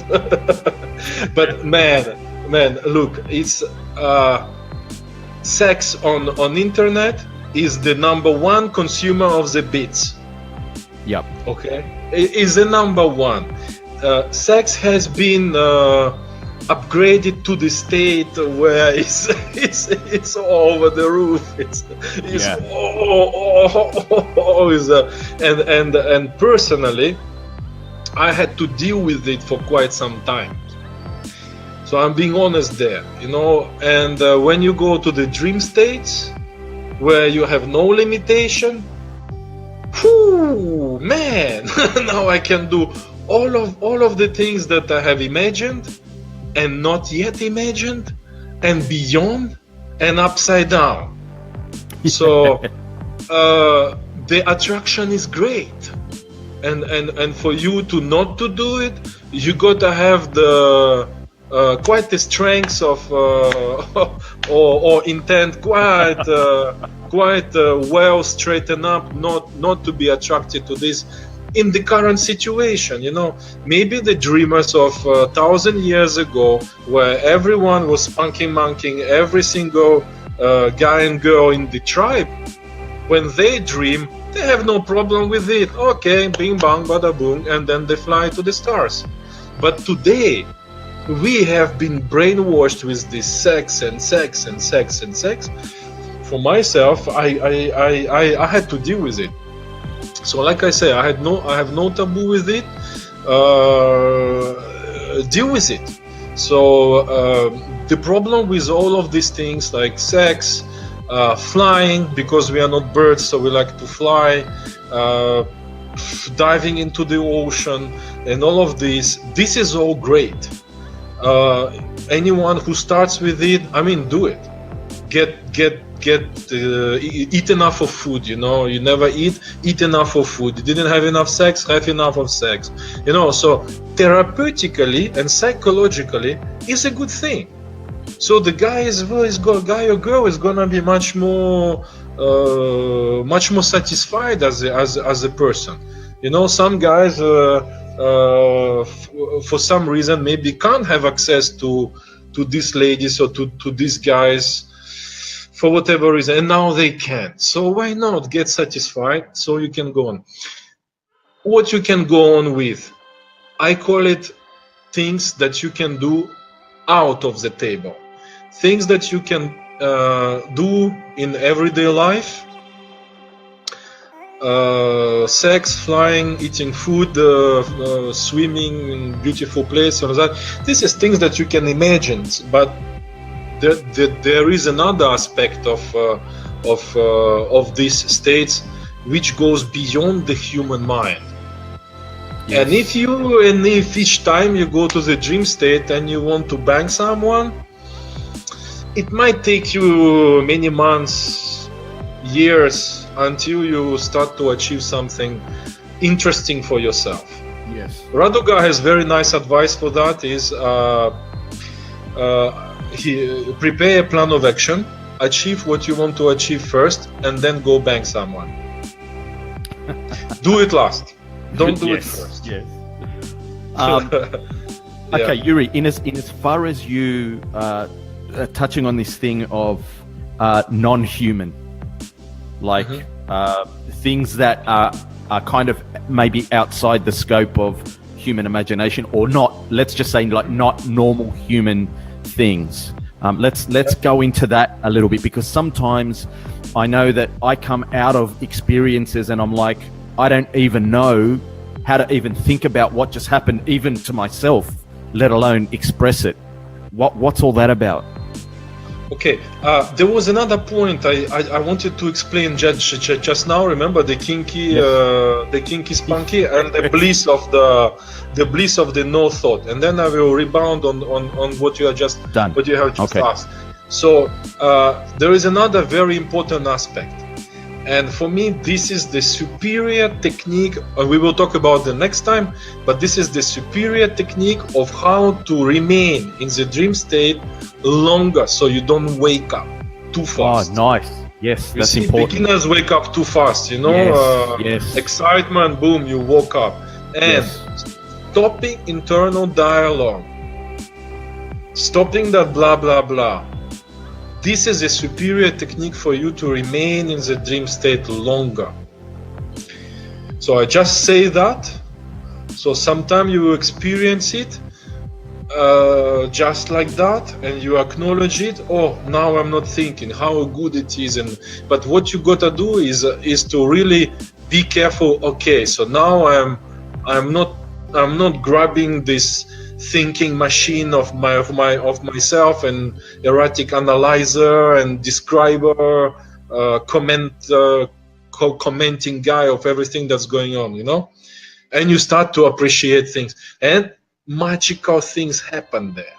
But man, look, it's sex on internet is the number one consumer of the bits. Yep. Okay, it is the number one. Sex has been upgraded to the state where it's all over the roof. And personally, I had to deal with it for quite some time. So I'm being honest there, And when you go to the dream states, where you have no limitation, whoo, man, now I can do all of the things that I have imagined and not yet imagined and beyond and upside down. So the attraction is great, and for you to not to do it, you gotta have the quite the strength of or intent, quite well straightened up, not to be attracted to this in the current situation. Maybe the dreamers of 1,000 years ago, where everyone was monkeying every single guy and girl in the tribe, when they dream, they have no problem with it. Okay, bing bang bada boom, and then they fly to the stars. But today we have been brainwashed with this sex and sex and sex and sex. For myself, I had to deal with it. So like I say, I have no taboo with it. Deal with it. So the problem with all of these things like sex, flying, because we are not birds, so we like to fly, diving into the ocean, and all of this is all great. Anyone who starts with it, I mean, do it. Eat enough of food. You know, you never eat enough of food. You didn't have enough sex, have enough of sex. You know, so therapeutically and psychologically is a good thing. So the guy or girl is gonna be much more satisfied as a person. You know, some guys for some reason maybe can't have access to these ladies or to these guys for whatever reason, and now they can. So why not get satisfied so you can go on? What you can go on with, I call it things that you can do out of the table, things that you can do in everyday life. Sex, flying, eating food, swimming in beautiful place, and that. This is things that you can imagine, but there is another aspect of these states which goes beyond the human mind. Yes. And if each time you go to the dream state and you want to bang someone, it might take you many months, years, until you start to achieve something interesting for yourself. Yes. Raduga has very nice advice for that. Is he prepare a plan of action, achieve what you want to achieve first, and then go bang someone. Do it last. Don't do it first. Yes. Okay, Yuri. In as far as you touching on this thing of non-human, like things that are kind of maybe outside the scope of human imagination, or not. Let's just say like not normal human things. Let's go into that a little bit, because sometimes I know that I come out of experiences and I'm like, I don't even know how to even think about what just happened, even to myself, let alone express it. What's all that about? Okay, there was another point I wanted to explain just now. Remember the kinky, the kinky spunky, and the bliss of the no thought, and then I will rebound on what you have just done. What you have just asked. So there is another very important aspect, and for me this is the superior technique. We will talk about the next time, but this is the superior technique of how to remain in the dream state longer, so you don't wake up too fast. Oh, nice. Yes, that's important. Beginners wake up too fast, you know. Yes. Excitement, boom, you woke up. And stopping internal dialogue, stopping that blah blah blah. This is a superior technique for you to remain in the dream state longer. So I just say that. So sometimes you will experience it just like that, and you acknowledge it. Oh, now I'm not thinking how good it is, but what you gotta do is to really be careful. Okay, so now I'm not grabbing this thinking machine of myself and erratic analyzer and describer, commenting guy of everything that's going on, you know, and you start to appreciate things, and magical things happen there.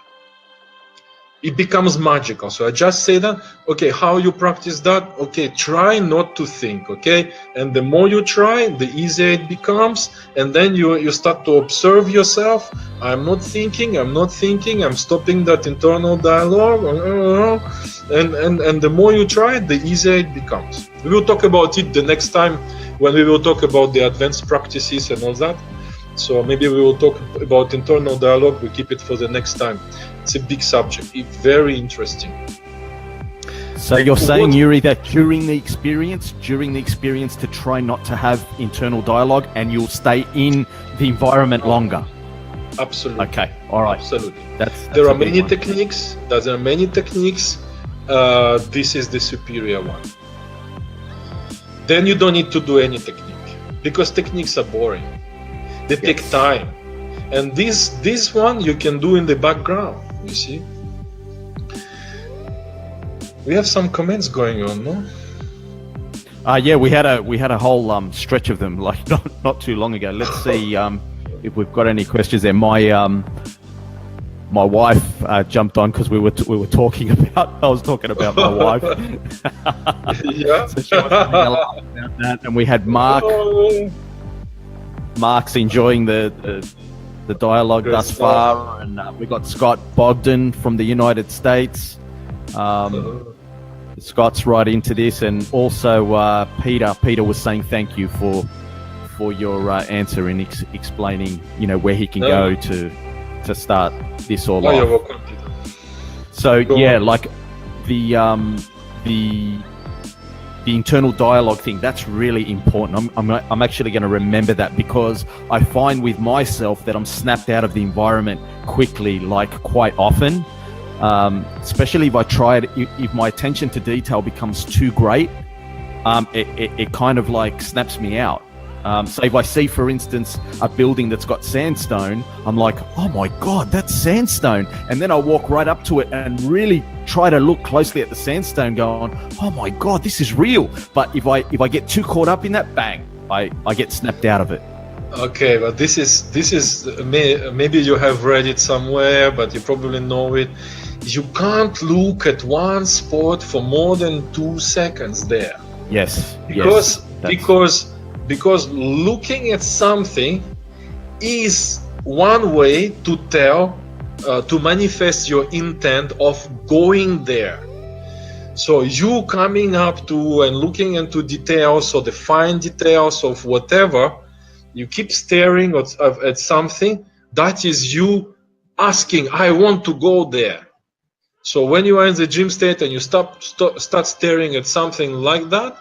It becomes magical. So I just say that, okay, how you practice that? Okay, try not to think, okay? And the more you try, the easier it becomes. And then you start to observe yourself. I'm not thinking, I'm stopping that internal dialogue. And the more you try, the easier it becomes. We will talk about it the next time when we will talk about the advanced practices and all that. So maybe we will talk about internal dialogue. We keep it for the next time. It's a big subject. It's very interesting. So you're saying, Yuri, that during the experience to try not to have internal dialogue, and you'll stay in the environment longer. Absolutely. Okay. All right. Absolutely. That's there are many techniques. This is the superior one. Then you don't need to do any technique, because techniques are boring. They take time, and this one you can do in the background. You see? We have some comments going on, no? Yeah, we had a whole stretch of them, like not too long ago. Let's see if we've got any questions there. My wife jumped on because we were talking about. I was talking about my wife. Yeah. So she was having a laugh about that, and we had Mark. Mark's enjoying the dialogue thus far, and we got Scott Bogdan from the United States. Scott's right into this, and also Peter. Peter was saying thank you for your answer in explaining, where he can go to start this all off. You're welcome, Peter. So like the internal dialogue thing, that's really important. I'm actually going to remember that, because I find with myself that I'm snapped out of the environment quickly, like quite often. Especially if I try it, if my attention to detail becomes too great, it kind of like snaps me out. So if I see, for instance, a building that's got sandstone, I'm like, oh my God, that's sandstone. And then I walk right up to it and really try to look closely at the sandstone going, oh my God, this is real. But if I get too caught up in that, bang, I get snapped out of it. Okay, but this is maybe you have read it somewhere, but you probably know it. You can't look at one spot for more than 2 seconds there. Yes. Because looking at something is one way to tell, to manifest your intent of going there. So you coming up to and looking into details, or the fine details of whatever, you keep staring at something, that is you asking, I want to go there. So when you are in the dream state and you start staring at something like that,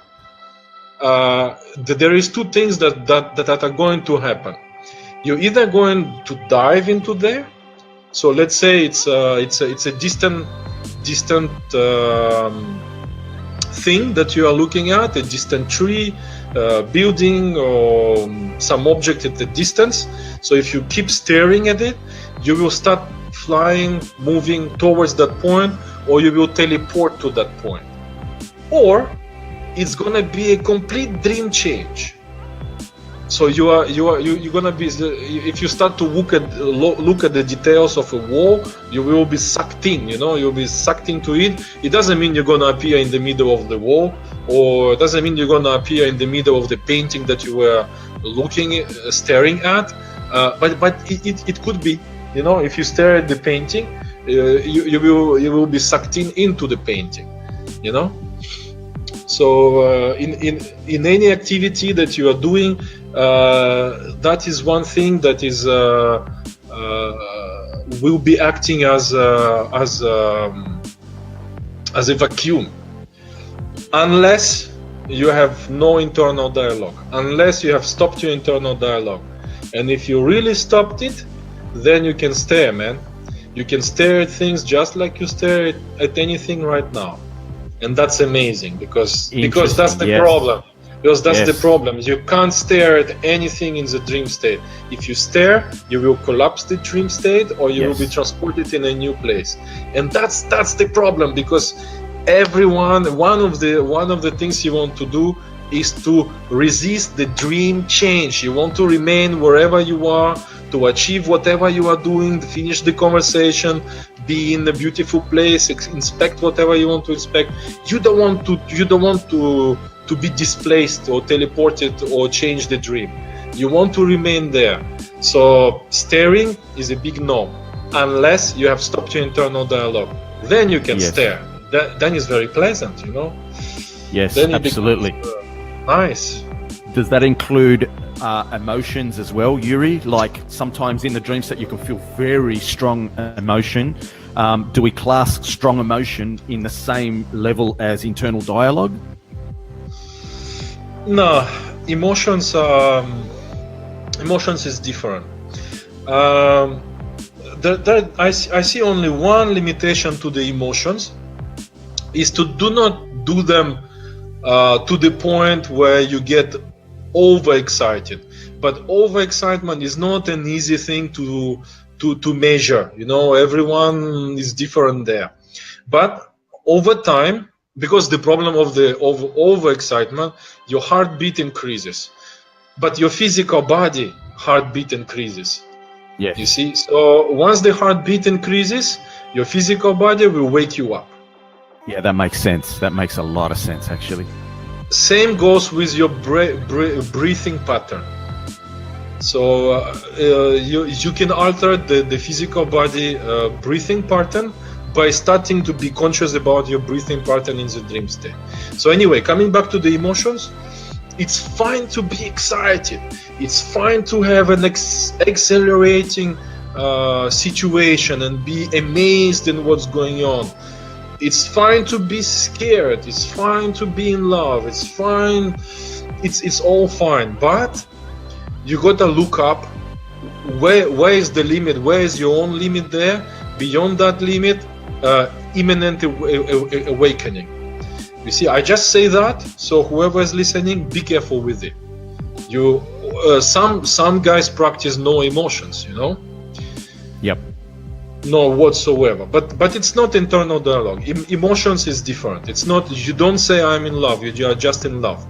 there is two things that are going to happen. You're either going to dive into there. So let's say it's a distant thing that you are looking at, a distant tree, building, or some object at a distance. So if you keep staring at it, you will start flying, moving towards that point, or you will teleport to that point. Or it's gonna be a complete dream change. So you're gonna be, if you start to look at the details of a wall, you will be sucked in. You'll be sucked into it. It doesn't mean you're gonna appear in the middle of the wall, or it doesn't mean you're gonna appear in the middle of the painting that you were staring at. But it could be. If you stare at the painting, you will be sucked into the painting. So in any activity that you are doing, that is one thing that is will be acting as a vacuum, unless you have no internal dialogue, unless you have stopped your internal dialogue. And if you really stopped it, then you can stare, man. You can stare at things just like you stare at anything right now. And that's amazing, because that's the problem. Because that's the problem. You can't stare at anything in the dream state. If you stare, you will collapse the dream state, or you will be transported in a new place. And that's the problem, because everyone, one of the things you want to do is to resist the dream change. You want to remain wherever you are, to achieve whatever you are doing, finish the conversation, be in a beautiful place, inspect whatever you want to inspect. You don't want to be displaced or teleported or change the dream. You want to remain there. So staring is a big no, unless you have stopped your internal dialogue. Then you can stare. Then it's very pleasant, Yes, then absolutely. Nice. Does that include emotions as well, Yuri? Like sometimes in the dream state you can feel very strong emotion. Do we class strong emotion in the same level as internal dialogue? No, emotions is different. I see only one limitation to the emotions, is to do not do them to the point where you get overexcited. But overexcitement is not an easy thing to to measure. You know, everyone is different there. But over time, because the problem of the overexcitement, your heartbeat increases, but your physical body heartbeat increases. Yes. You see, so once the heartbeat increases, your physical body will wake you up. Yeah, that makes sense. That makes a lot of sense, actually. Same goes with your breathing pattern. So you can alter the physical body breathing pattern by starting to be conscious about your breathing pattern in the dream state. So anyway, coming back to the emotions, it's fine to be excited. It's fine to have an accelerating situation and be amazed in what's going on. It's fine to be scared. It's fine to be in love. It's fine. It's all fine. But you gotta look up where is the limit? Where is your own limit there? Beyond that limit, imminent awakening. You see, I just say that, so whoever is listening, be careful with it. You, some guys practice no emotions, you know. Yep. No whatsoever. But it's not internal dialogue. Emotions is different. It's not. You don't say I'm in love. You are just in love.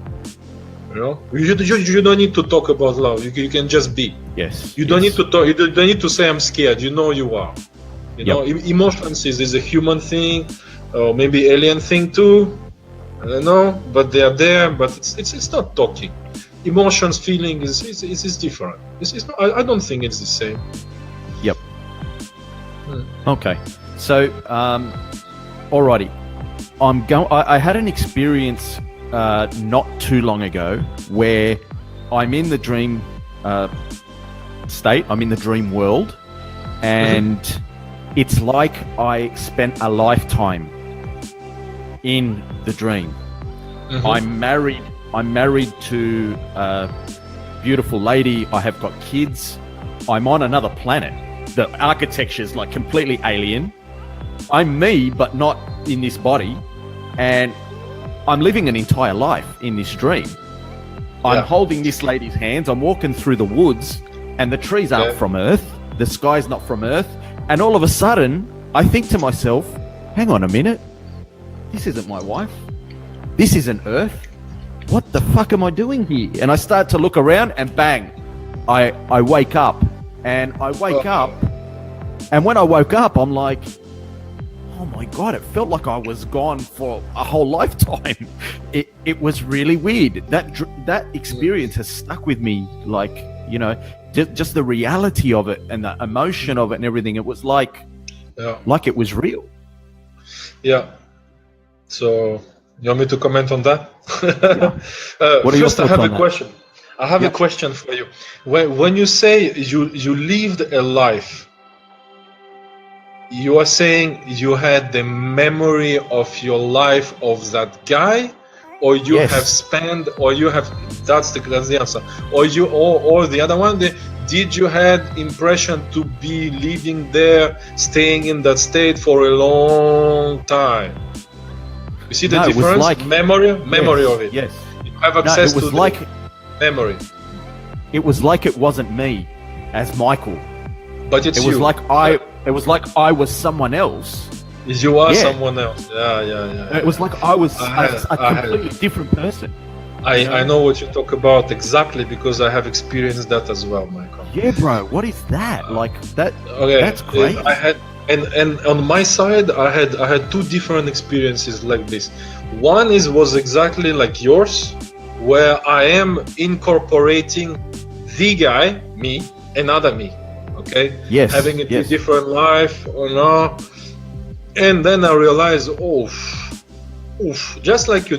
You know. You don't need to talk about love. You can just be. Yes. You don't need to talk. You don't need to say I'm scared. You know you are. You know. Emotions is a human thing, or maybe alien thing too. I don't know, but they are there. But it's not talking. Emotions, feeling is different. It's not, I don't think it's the same. Yep. Okay. So, alrighty. I had an experience not too long ago where I'm in the dream state. I'm in the dream world, and it's like I spent a lifetime in the dream. I'm married to a beautiful lady. I have got kids. I'm on another planet. The architecture is like completely alien. I'm me, but not in this body. And I'm living an entire life in this dream. I'm holding this lady's hands. I'm walking through the woods, and the trees aren't from Earth. The sky's not from Earth. And all of a sudden, I think to myself, hang on a minute. This isn't my wife. This isn't Earth. What the fuck am I doing here? And I start to look around, and bang, I wake up. And I wake up, and when I woke up, I'm like, oh my God, it felt like I was gone for a whole lifetime. It was really weird. That experience has stuck with me, like, you know, just the reality of it and the emotion of it and everything. It was like it was real. Yeah. So, you want me to comment on that? What are your thoughts on that? I have a question. I have a question for you. When you say you lived a life, you are saying you had the memory of your life of that guy, or you have spent, or you have that's the answer, or the other one. Did you had impression to be living there, staying in that state for a long time? You see the difference? Like, memory of it. Yes. You have access to the memory. It was like it wasn't me as Michael, but it was like I was someone else. You are someone else. Yeah. It was like I was a completely different person. I know what you talk about exactly, because I have experienced that as well, Michael. Yeah, bro. What is that? Like that? Okay, that's great. I had and on my side, I had two different experiences like this. One was exactly like yours, where I am incorporating the guy, me, another me, okay? Yes. Having a different life or not. And then I realize, just like you,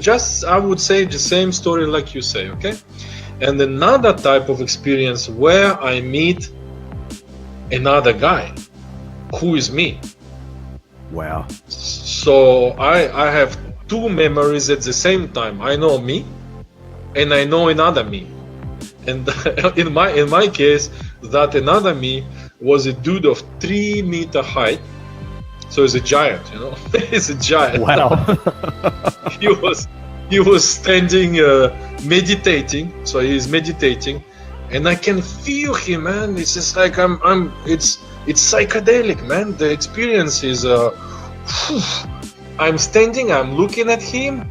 I would say the same story like you say, okay? And another type of experience where I meet another guy who is me. Wow. So I have two memories at the same time. I know me, and I know another me. And in my case, that another me was a dude of 3 meter height. So he's a giant, you know. He's a giant. Wow. he was standing, meditating. So he's meditating, and I can feel him, man. It's just like It's psychedelic, man. The experience is I'm standing, I'm looking at him,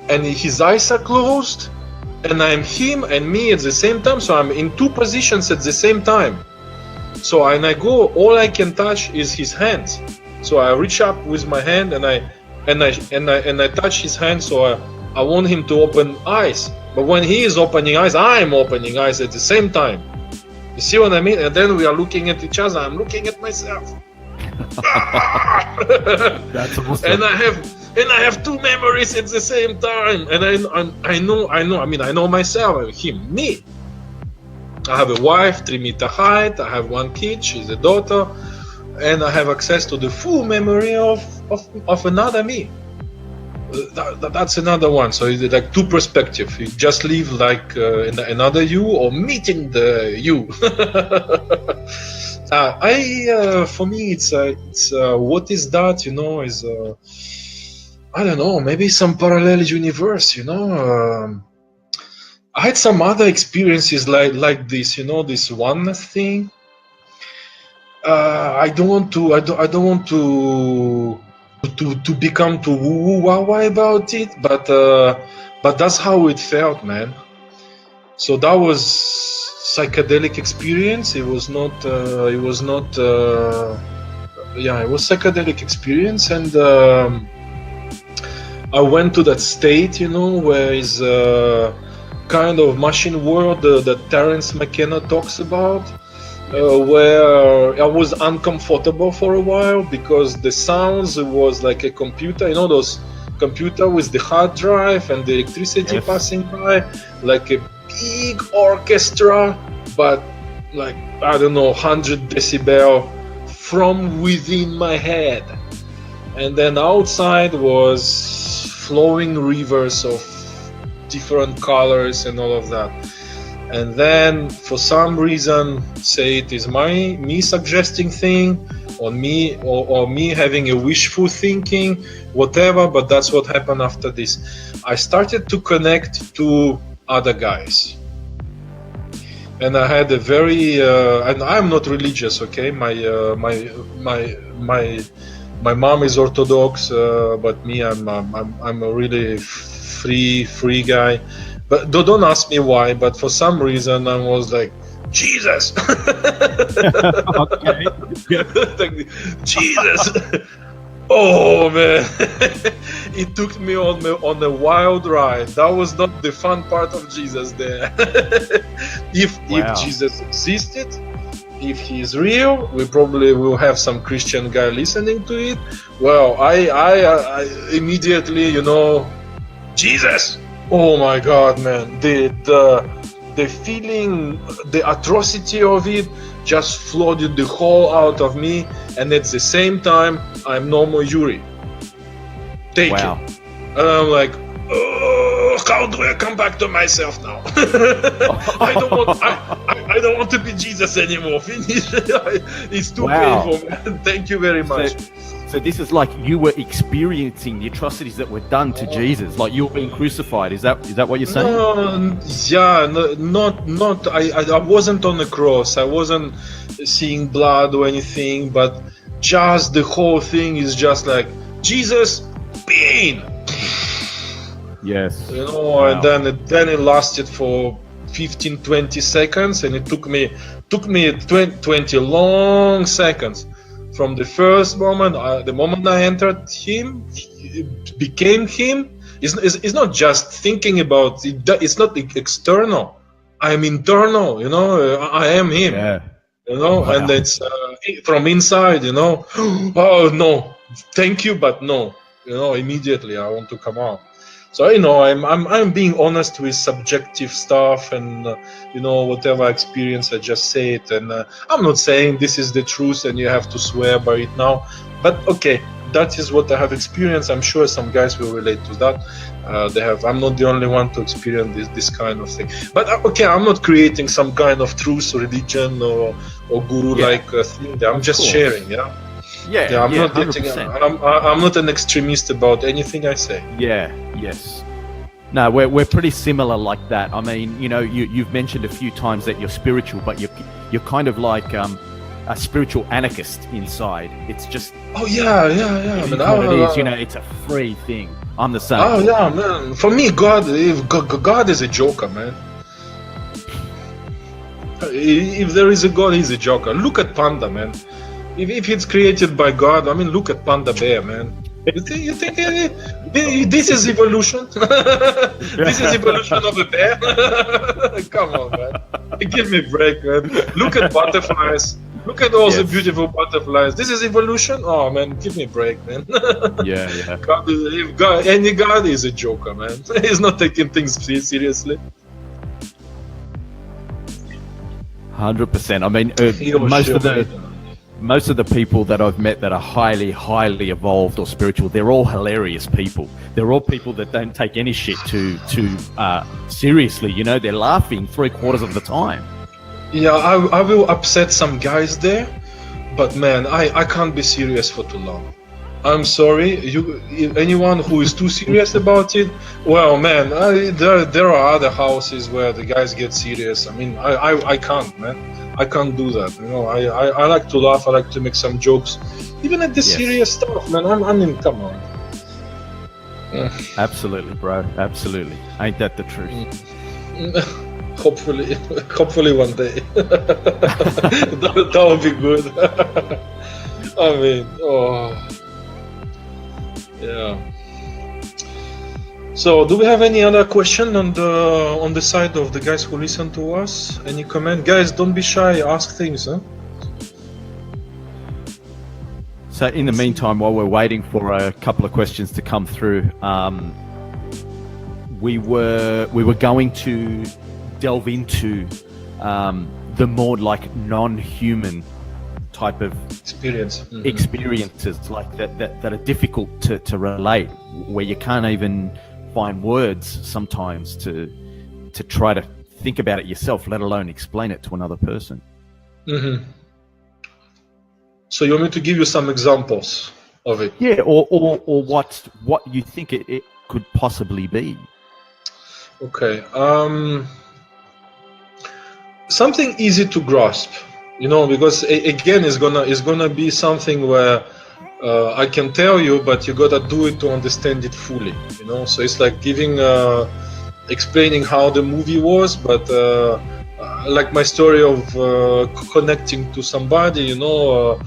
and his eyes are closed, and I'm him and me at the same time. So I'm in two positions at the same time. So and I go, all I can touch is his hands. So I reach up with my hand and I touch his hand. So I want him to open eyes. But when he is opening eyes, I'm opening eyes at the same time. You see what I mean? And then we are looking at each other. I'm looking at myself. That's awesome. And I have two memories at the same time. And I know myself, him, me. I have a wife, 3-meter height. I have one kid, she's a daughter, and I have access to the full memory of another me. That's another one. So it's like two perspectives. You just live like another you, or meeting the you. For me, it's what is that? You know, is I don't know. Maybe some parallel universe. You know. I had some other experiences like this, you know, this oneness thing. I don't want to become too woo-woo about it, but that's how it felt, man. So that was psychedelic experience. It was psychedelic experience, and I went to that state, you know, where is kind of machine world that Terence McKenna talks about, where I was uncomfortable for a while because the sounds was like a computer, you know, those computer with the hard drive and the electricity passing by, like a big orchestra, but like, I don't know, 100 decibel from within my head. And then outside was flowing rivers of different colors and all of that. And then for some reason, say it is me suggesting thing, or me having a wishful thinking, whatever, but that's what happened after this. I started to connect to other guys. And I had a very and I'm not religious, okay? My mom is Orthodox, but me, I'm a really free guy. But don't ask me why, but for some reason I was like, Jesus. Okay. Like, Jesus. Oh man. It took me on a wild ride. That was not the fun part of Jesus there. If Jesus existed, if he is real, we probably will have some Christian guy listening to it. Well, I immediately, you know, Jesus. Oh my God, man! The feeling, the atrocity of it just flooded the whole out of me, and at the same time, I'm no more Yuri. Take it. And I'm like, oh, how do I come back to myself now? I don't want to be Jesus anymore. Finish. It's too painful, man. Thank you very much. So this is like you were experiencing the atrocities that were done to Jesus, like you were being crucified. Is that what you're saying? Not. I wasn't on the cross. I wasn't seeing blood or anything, but just the whole thing is just like Jesus, pain. Yes. You know, and then it lasted for 15-20 seconds, and it took me 20 long seconds. From the first moment, the moment I entered him, it became him. It's not just thinking about it. It's not external. I'm internal. You know, I am him. Yeah. You know, and it's from inside. You know, oh no, thank you, but no. You know, immediately I want to come out. So you know, I'm being honest with subjective stuff, and you know, whatever I experience, I just say it. And I'm not saying this is the truth, and you have to swear by it now. But okay, that is what I have experienced. I'm sure some guys will relate to that. They have. I'm not the only one to experience this kind of thing. But okay, I'm not creating some kind of truth, religion, or guru-like thing. I'm just sharing. Yeah. Yeah, I'm not getting. I'm not an extremist about anything I say. Yeah. Yes. No, we're pretty similar like that. I mean, you know, you've mentioned a few times that you're spiritual, but you're kind of like a spiritual anarchist inside. It's just Oh yeah. it Man, is what it is. You know, it's a free thing. I'm the same. Oh yeah, man. For me, God is a joker, man. If there is a God, he's a joker. Look at Panda, man. If it's created by God, I mean, look at Panda Bear, man. You think this is evolution? This is evolution of a bear? Come on, man. Give me a break, man. Look at butterflies. Look at all the beautiful butterflies. This is evolution? Oh, man, give me a break, man. Yeah. Any God is a joker, man. He's not taking things seriously. 100%. I mean, most of the people that I've met that are highly evolved or spiritual, they're all hilarious people. They're all people that don't take any shit too seriously. You know, they're laughing 3/4 of the time. Yeah, I will upset some guys there, but man, I can't be serious for too long. I'm sorry. Anyone who is too serious about it, well, man, there are other houses where the guys get serious. I mean, I can't, man. I can't do that. You know, I like to laugh. I like to make some jokes, even at the serious stuff, man. I mean, come on. Absolutely, bro. Absolutely. Ain't that the truth? Hopefully one day. that would be good. I mean, yeah. So, do we have any other question on the side of the guys who listen to us? Any comment? Guys, don't be shy. Ask things, huh? So, in the meantime, while we're waiting for a couple of questions to come through, we were going to delve into the more like non-human type of experiences, like that are difficult to relate, where you can't even find words sometimes to try to think about it yourself, let alone explain it to another person. Mm-hmm. So you want me to give you some examples of it? Yeah, or what you think it could possibly be. Okay. Something easy to grasp, you know, because again, it's gonna be something where I can tell you, but you gotta do it to understand it fully, you know. So it's like explaining how the movie was, but like my story of connecting to somebody, you know.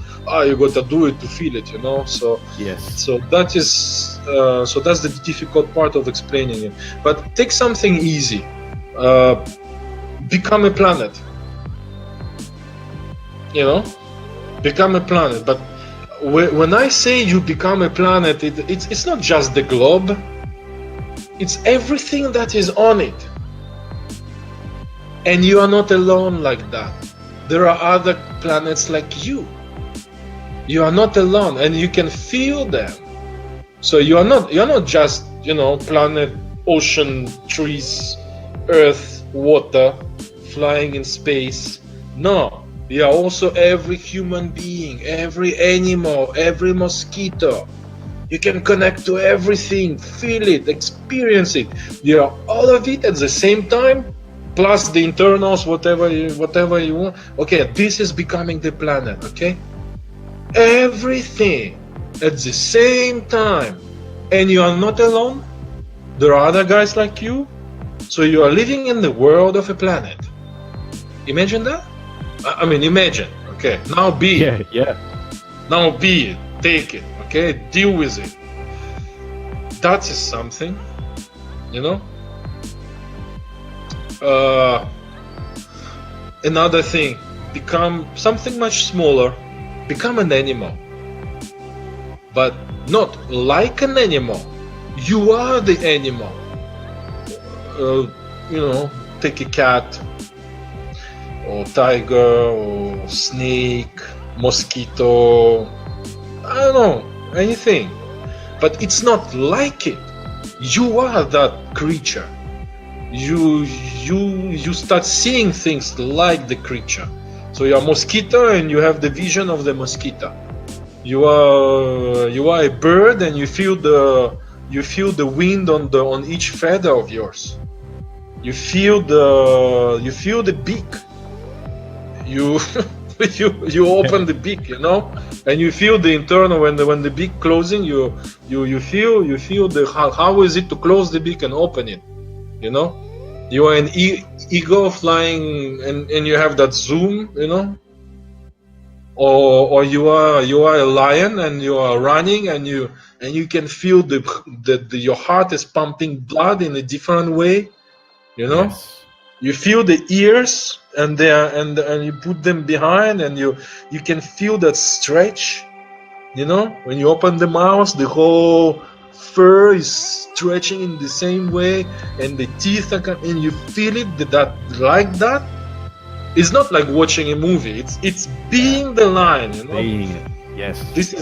You gotta do it to feel it, you know. So yes. So that is so that's the difficult part of explaining it. But take something easy. Become a planet, you know, become a planet. But when I say you become a planet, it's not just the globe, it's everything that is on it. And you are not alone like that. There are other planets like you. You are not alone, and you can feel them. So you're not just, you know, planet, ocean, trees, earth, water, flying in space. No, you are also every human being, every animal, every mosquito. You can connect to everything, feel it, experience it. You are all of it at the same time, plus the internals, whatever you want. Okay, this is becoming the planet, okay? Everything at the same time. And you are not alone. There are other guys like you. So you are living in the world of a planet. Imagine that? I mean, imagine. Okay, now be it. Yeah. Now be it. Take it. Okay, deal with it. That is something, you know. Another thing, become something much smaller. Become an animal, but not like an animal. You are the animal. You know, take a cat, or tiger, or snake, mosquito, I don't know, anything. But it's not like it. You are that creature. You start seeing things like the creature. So you are a mosquito and you have the vision of the mosquito. You are a bird and you feel the wind on each feather of yours. You feel the beak. you open the beak, you know, and you feel the internal when the beak closing. You feel the how is it to close the beak and open it, you know. You are an eagle flying, and you have that zoom, you know. Or you are a lion and you are running, and you can feel your heart is pumping blood in a different way, you know. Yes. You feel the ears, and you put them behind, and you can feel that stretch, you know. When you open the mouth, the whole fur is stretching in the same way, and the teeth are and you feel it that like that. It's not like watching a movie. It's being the lion, you know. Being it. Yes. This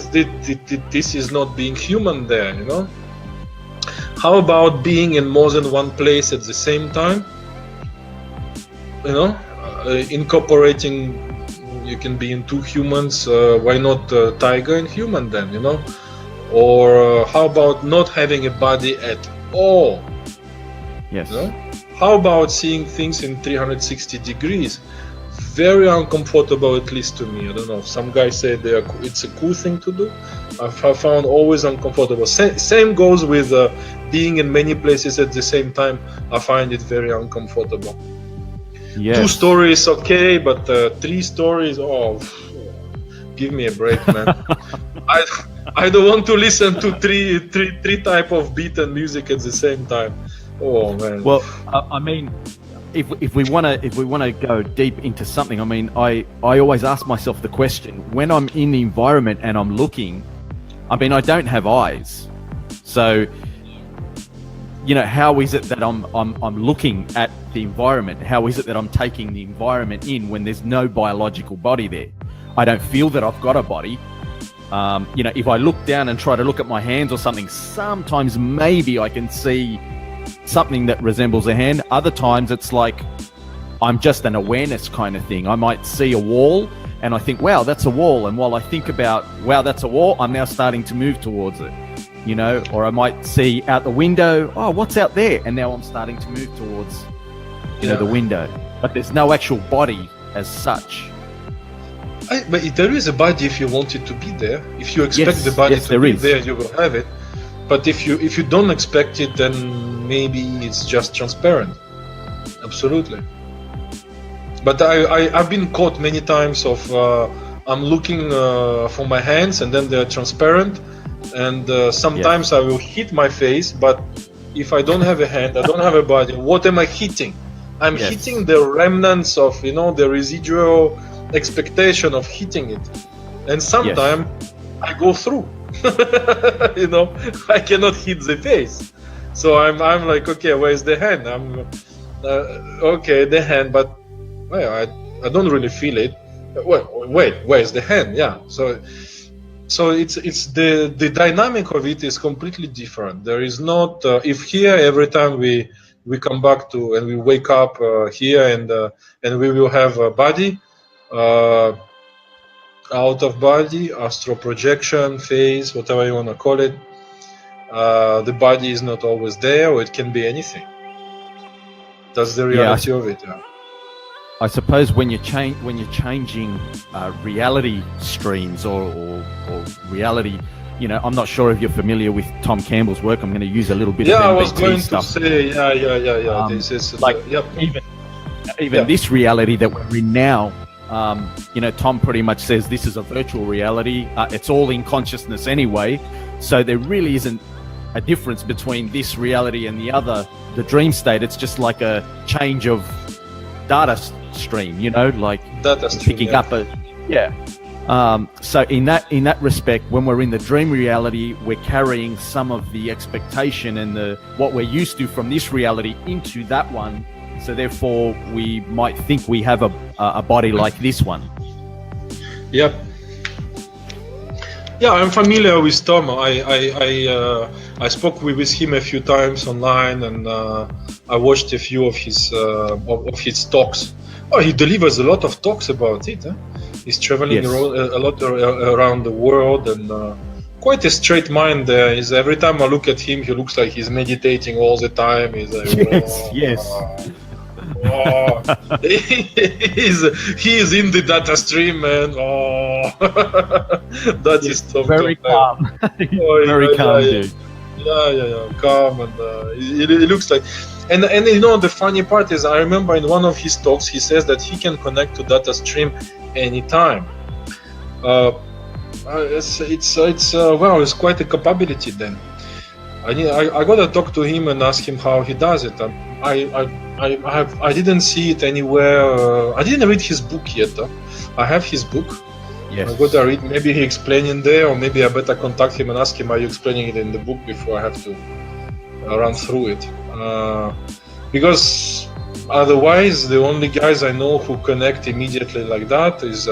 is not being human there, you know. How about being in more than one place at the same time? You know, incorporating. You can be in two humans. Why not tiger and human then? You know, or how about not having a body at all? Yes. You know? How about seeing things in 360 degrees? Very uncomfortable, at least to me. I don't know. Some guys say it's a cool thing to do. I found always uncomfortable. Same goes with being in many places at the same time. I find it very uncomfortable. Yes. 2 stories, okay, but 3 stories, oh, give me a break, man. I don't want to listen to three type of beat and music at the same time. Oh man. Well, I mean, if we want to go deep into something, I mean, I always ask myself the question, when I'm in the environment and I'm looking, I mean, I don't have eyes, so you know, how is it that I'm looking at the environment? How is it that I'm taking the environment in when there's no biological body there? I don't feel that I've got a body. You know, if I look down and try to look at my hands or something, sometimes maybe I can see something that resembles a hand. Other times it's like I'm just an awareness kind of thing. I might see a wall and I think, wow, that's a wall. And while I think about, wow, that's a wall, I'm now starting to move towards it, you know. Or I might see out the window, oh, what's out there? And now I'm starting to move towards, you know, the window. But there's no actual body as such. But there is a body if you want it to be there. If you expect the body to be there, you will have it. But if you don't expect it, then maybe it's just transparent. Absolutely. But I've been caught many times of I'm looking for my hands and then they're transparent, and sometimes I will hit my face. But if I don't have a hand, I don't have a body. What am I hitting? I'm hitting the remnants of, you know, the residual expectation of hitting it, and sometimes I go through. You know, I cannot hit the face, so I'm like, okay, where's the hand? I'm okay, the hand, but well, I don't really feel it. Wait, where's the hand? Yeah, so it's the dynamic of it is completely different. There is not if here every time we come back to and we wake up here and we will have a body. Out of body, astral projection, phase, whatever you want to call it. The body is not always there, or it can be anything. That's the reality of it. Yeah. I suppose when you're changing reality streams or reality, you know, I'm not sure if you're familiar with Tom Campbell's work. I'm going to use a little bit of MBT I was going stuff. to say, yeah. This is like even this reality that we're in now. You know, Tom pretty much says this is a virtual reality. It's all in consciousness anyway. So there really isn't a difference between this reality and the dream state. It's just like a change of data stream, you know, like data stream, picking up a so in that respect, when we're in the dream reality, we're carrying some of the expectation and what we're used to from this reality into that one. So therefore, we might think we have a body like this one. Yep. Yeah, I'm familiar with Tom. I spoke with him a few times online, and I watched a few of his talks. Oh, he delivers a lot of talks about it. Huh? He's traveling a lot around the world, and quite a straight mind there. Every time I look at him, he looks like he's meditating all the time. He's like, yes. Oh, he's in the data stream, man. Oh, that is top. Very calm. Oh, Very calm, dude. Yeah. Calm, and it looks like. And you know, the funny part is, I remember in one of his talks, he says that he can connect to data stream anytime. It's quite a capability then. I gotta talk to him and ask him how he does it. I didn't see it anywhere. I didn't read his book yet. I have his book. Yes. I gotta read. Maybe he explained in there, or maybe I better contact him and ask him, are you explaining it in the book before I have to run through it? Because otherwise, the only guys I know who connect immediately like that is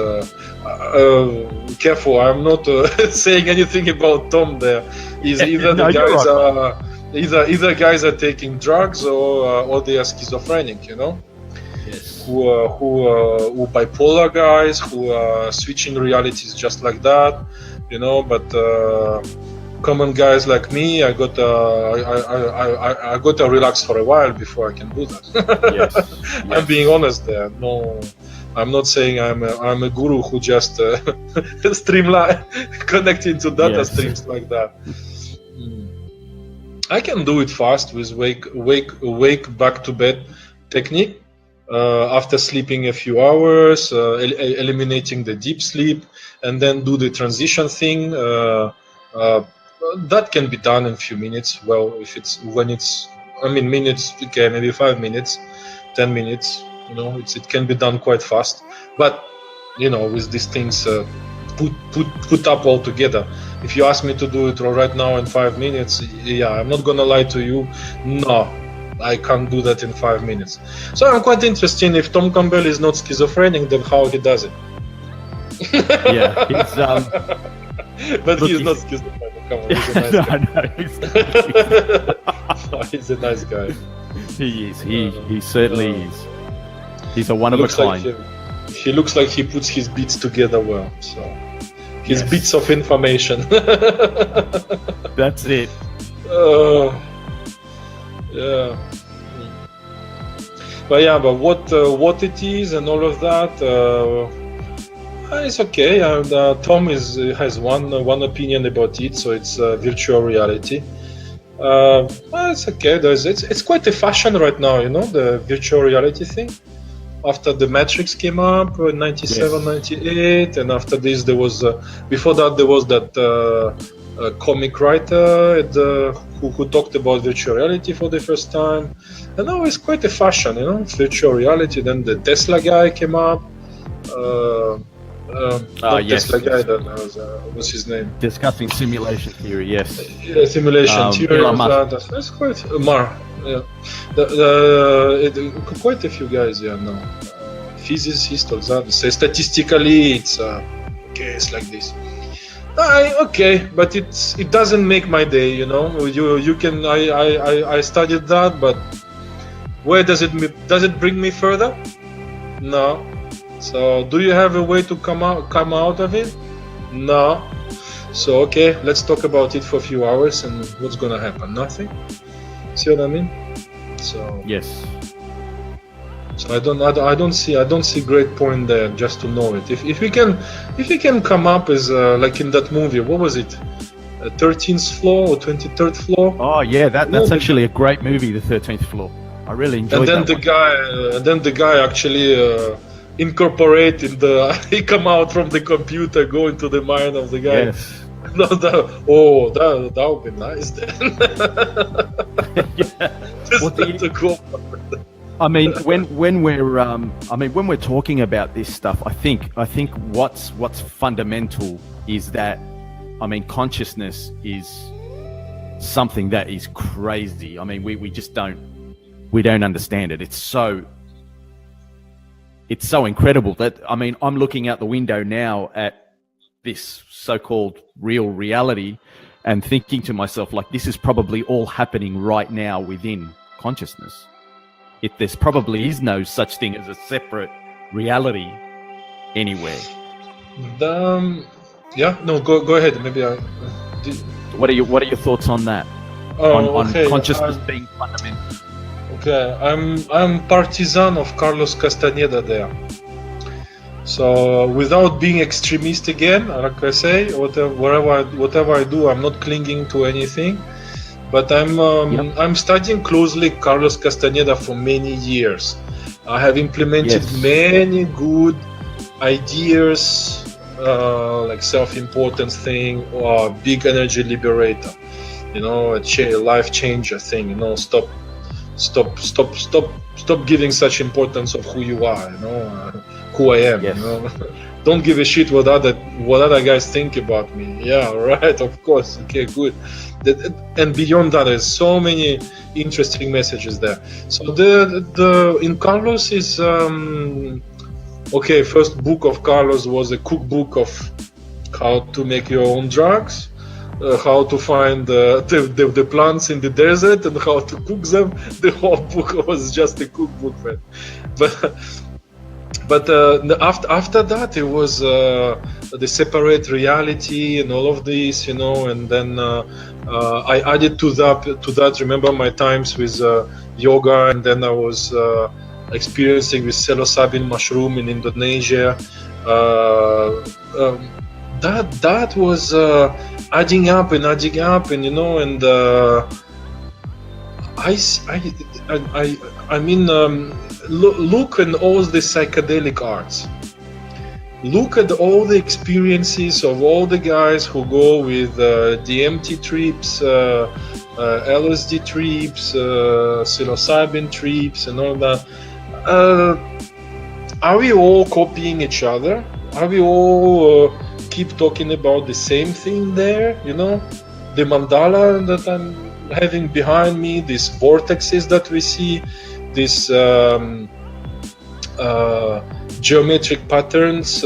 careful. I'm not saying anything about Tom there. Is either the guys are either guys are taking drugs or they are schizophrenic, you know. Yes. Who bipolar guys who are switching realities just like that, you know. But common guys like me, I got to relax for a while before I can do that. Yes. I'm being honest there. No, I'm not saying I'm a guru who just streamline connecting to data streams like that. I can do it fast with wake back to bed technique. After sleeping a few hours, eliminating the deep sleep, and then do the transition thing. That can be done in a few minutes. Well, minutes, okay, maybe 5 minutes, 10 minutes. You know, it can be done quite fast. But you know, with these things put up all together. If you ask me to do it right now in 5 minutes, I'm not gonna lie to you. No, I can't do that in 5 minutes. So I'm quite interested if Tom Campbell is not schizophrenic, then how he does it. Yeah, he's but he's not schizophrenic. Come on, he's a nice guy. He's a nice guy. He is. He certainly is. He's a one of a kind. He looks like he puts his bits together well. So his bits of information. That's it. Yeah. But what it is and all of that, it's okay. Tom has one opinion about it, so it's virtual reality. It's okay. It's quite a fashion right now, you know, the virtual reality thing. After the Matrix came up in 97, 98, and after this there was before that there was that comic writer who talked about virtual reality for the first time, and now it's quite a fashion, you know, virtual reality. Then the Tesla guy came up. Tesla guy, that what's his name? Discussing simulation theory, yes. Yeah, simulation theory. That's quite Yeah, quite a few guys, no. Physicists, all that. Say statistically, it's it's like this. Okay, but it doesn't make my day, you know. You can. I studied that, but where does it bring me further? No. So do you have a way to come out of it? No. So okay, let's talk about it for a few hours, and what's gonna happen? Nothing. See what I mean? So yes. So I don't see great point there just to know it. If we can come up as like in that movie, what was it? 13th floor or 23rd floor? Oh yeah, that's actually a great movie, The 13th Floor. I really enjoyed that. And then the guy actually incorporate in the he come out from the computer, go into the mind of the guy. Yes. No, that would be nice then. I mean, when we're talking about this stuff, I think what's fundamental is that, I mean, consciousness is something that is crazy. I mean, we just don't understand it. It's so incredible that, I mean, I'm looking out the window now at this so-called real reality and thinking to myself, like, this is probably all happening right now within consciousness. There's probably is no such thing as a separate reality anywhere. Go ahead. Maybe What are your thoughts on that? On consciousness being fundamental. Okay, I'm partisan of Carlos Castaneda there. So without being extremist again, like I say, whatever I do, I'm not clinging to anything. But I'm studying closely Carlos Castaneda for many years. I have implemented many good ideas, like self-importance thing or big energy liberator. You know, a life changer thing. You know, stop giving such importance of who you are. You know, who I am. You know, don't give a shit what other guys think about me. Yeah, right. Of course. Okay, good. And beyond that, there's so many interesting messages there. So the in Carlos is okay. First book of Carlos was a cookbook of how to make your own drugs. How to find the plants in the desert and how to cook them. The whole book was just a cookbook, man. But after that, it was the separate reality and all of this, you know. And then I added to that. Remember my times with yoga, and then I was experiencing with psilocybin mushroom in Indonesia. That was adding up, and you know, and I mean, look at all the psychedelic arts. Look at all the experiences of all the guys who go with DMT trips, LSD trips, psilocybin trips, and all that. Are we all copying each other? Are we all keep talking about the same thing there? You know, the mandala that I'm having behind me, these vortexes that we see, these geometric patterns,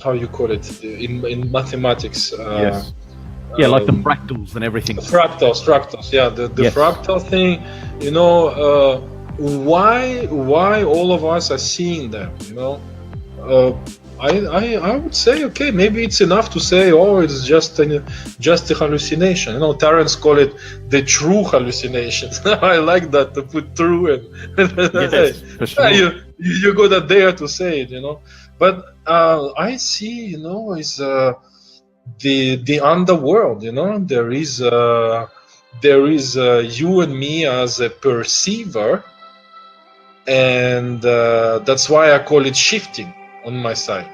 how you call it in mathematics? Like the fractals and everything. Fractals. Yeah, the fractal thing. You know, why all of us are seeing them? You know, I would say, okay, maybe it's enough to say, oh, it's just a hallucination. You know, Terence call it the true hallucinations. I like that, to put true and yes, for sure. you got a dare to say it, you know. But I see, you know, is the underworld. You know, there is you and me as a perceiver, and that's why I call it shifting. On my side,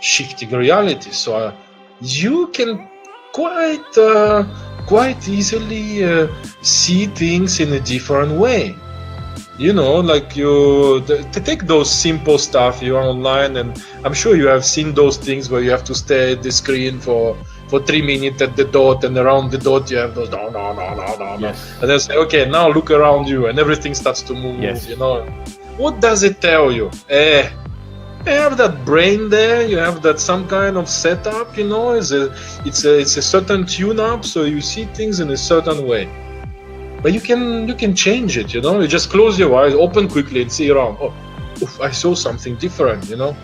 shifting reality. So you can quite easily see things in a different way. You know, like to take those simple stuff. You're online, and I'm sure you have seen those things where you have to stare at the screen for 3 minutes at the dot, and around the dot you have those no, yes. and then say, okay, now look around you, and everything starts to move. Yes. You know, what does it tell you? You have that brain there, you have that some kind of setup, you know, it's a certain tune-up, so you see things in a certain way. But you can change it, you know. You just close your eyes, open quickly, and see around. Oh, oof, I saw something different, you know.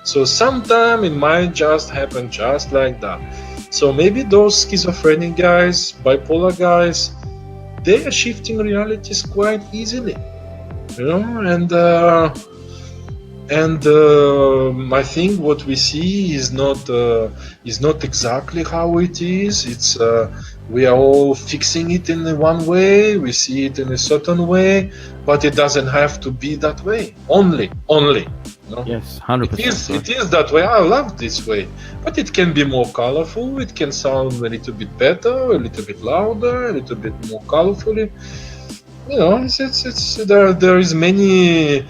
So sometime it might just happen just like that. So maybe those schizophrenic guys, bipolar guys, they are shifting realities quite easily, you know. And I think what we see is not exactly how it is. It's we are all fixing it in one way. We see it in a certain way, but it doesn't have to be that way. Only. You know? Yes, 100%. It is that way. I love this way, but it can be more colorful. It can sound a little bit better, a little bit louder, a little bit more colorfully. You know, there is many.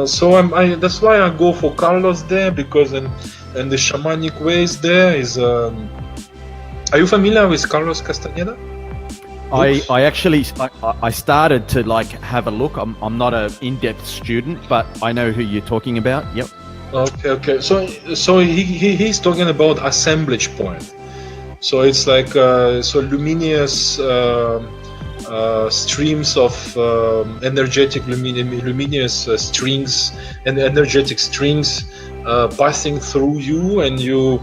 So that's why I go for Carlos there, because and the shamanic ways there is. Are you familiar with Carlos Castaneda? I actually started to like have a look. I'm not an in-depth student, but I know who you're talking about. Yep. Okay. So he's talking about assemblage point. So it's like so luminous. Streams of energetic luminous strings and energetic strings passing through you, and you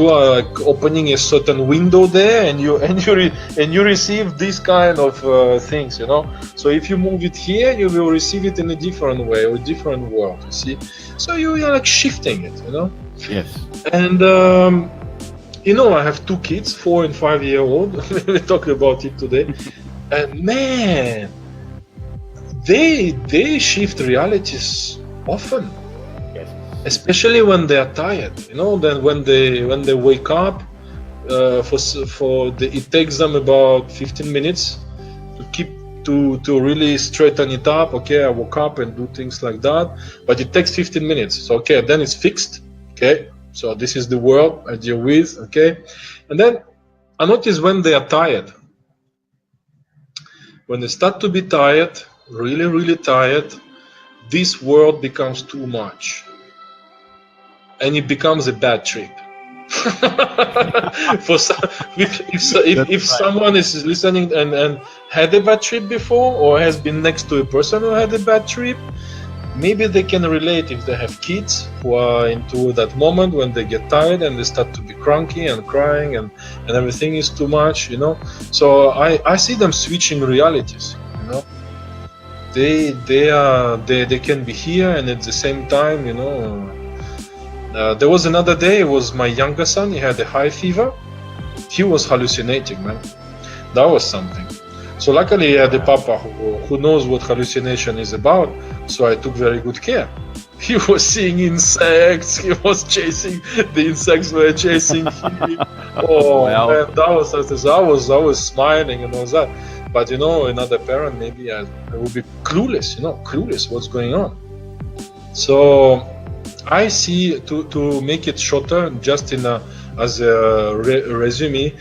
are like opening a certain window there, and you receive this kind of things, you know. So if you move it here, you will receive it in a different way or different world, you see. So you are like shifting it, you know. Yes. And you know, I have 2 kids, 4 and 5 year old. We talked about it today, and man, they shift realities often. Especially when they are tired, you know. Then when they wake up, it takes them about 15 minutes to really straighten it up. Okay, I woke up and do things like that, but it takes 15 minutes. So okay, then it's fixed. Okay, so this is the world I deal with. Okay, and then I notice when they are tired, when they start to be tired, really tired, this world becomes too much. And it becomes a bad trip. If someone is listening and had a bad trip before, or has been next to a person who had a bad trip, maybe they can relate if they have kids who are into that moment when they get tired and they start to be cranky and crying and everything is too much, you know. So I see them switching realities, you know. They can be here and at the same time, you know. There was another day, it was my younger son, he had a high fever. He was hallucinating, man. That was something. So luckily he had a papa who knows what hallucination is about, so I took very good care. He was seeing insects, he was chasing, the insects were chasing him. Oh, wow. Man, that was, I was smiling and all that. But you know, another parent, maybe I would be clueless, you know, clueless what's going on. So I see, to make it shorter, just as a resume,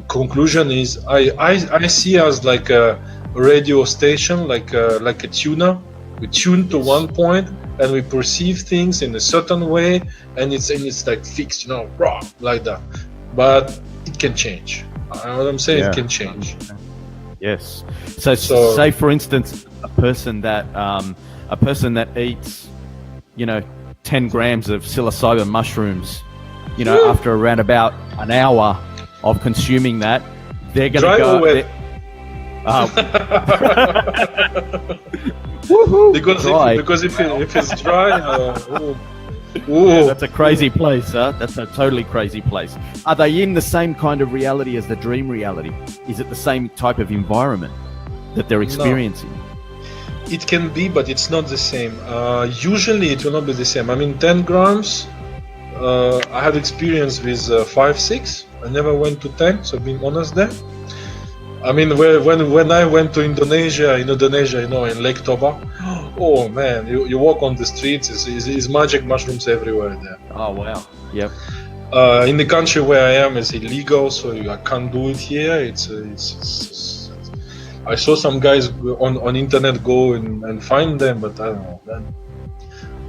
conclusion is I see as like a radio station, like a tuner. We tune to one point and we perceive things in a certain way, and it's like fixed, you know, raw, like that. But it can change. You know what I'm saying? Yeah. It can change. Yes. So say for instance, a person that eats, you know, 10 grams of psilocybin mushrooms, you know, after around about an hour of consuming that, they're going to go... because if it's dry, yeah, that's a crazy place, huh? That's a totally crazy place. Are they in the same kind of reality as the dream reality? Is it the same type of environment that they're experiencing? No. It can be, but it's not the same. Usually it will not be the same. I mean, 10 grams, I have experience with 5, 6. I never went to 10, so being honest there. I mean, when I went to Indonesia, you know, in Lake Toba, oh man, you walk on the streets, it's magic mushrooms everywhere there. Oh wow, yep. In the country where I am, it's illegal, so I can't do it here. It's I saw some guys on internet go and find them, but I don't know. Man.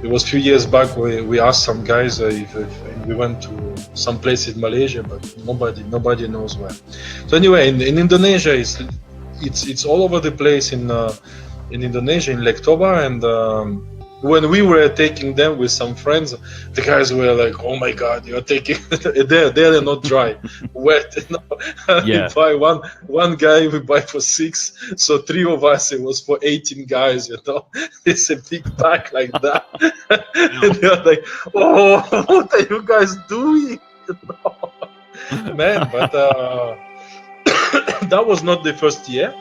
It was a few years back we asked some guys if we went to some place in Malaysia, but nobody knows where. So anyway, in Indonesia, it's all over the place in Indonesia, in Lake Toba, and when we were taking them with some friends, the guys were like, "Oh my God, you're taking they're not dry, wet." You know? Yeah. We buy one guy, we buy for 6, so 3 of us. It was for 18 guys. You know, it's a big pack like that. And they're like, "Oh, what are you guys doing?" You know? Man, but that was not the first year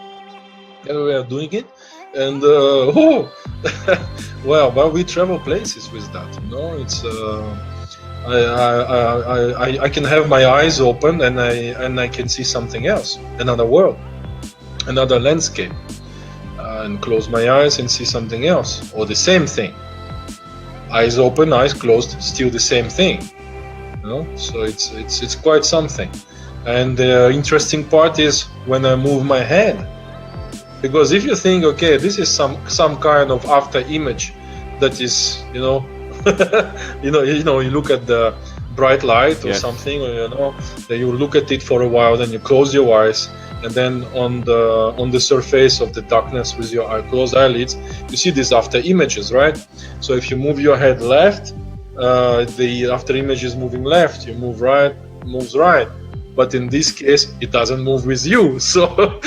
that we were doing it. And well, but we travel places with that, you know. It's I can have my eyes open and I can see something else, another world, another landscape, and close my eyes and see something else, or the same thing. Eyes open, eyes closed, still the same thing, you know. So it's quite something. And the interesting part is when I move my head. Because if you think, okay, this is some kind of after image that is, you know, you look at the bright light or Yes. something, you know, then you look at it for a while, then you close your eyes, and then on the surface of the darkness with your closed eyelids, you see these after images, right? So if you move your head left, the after image is moving left, you move right, moves right. But in this case, it doesn't move with you, so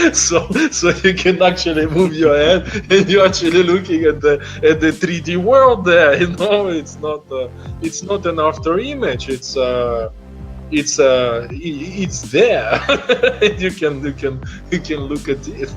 you can actually move your head, and you're actually looking at the 3D world there. You know, it's not an after image. It's there. you can look at it.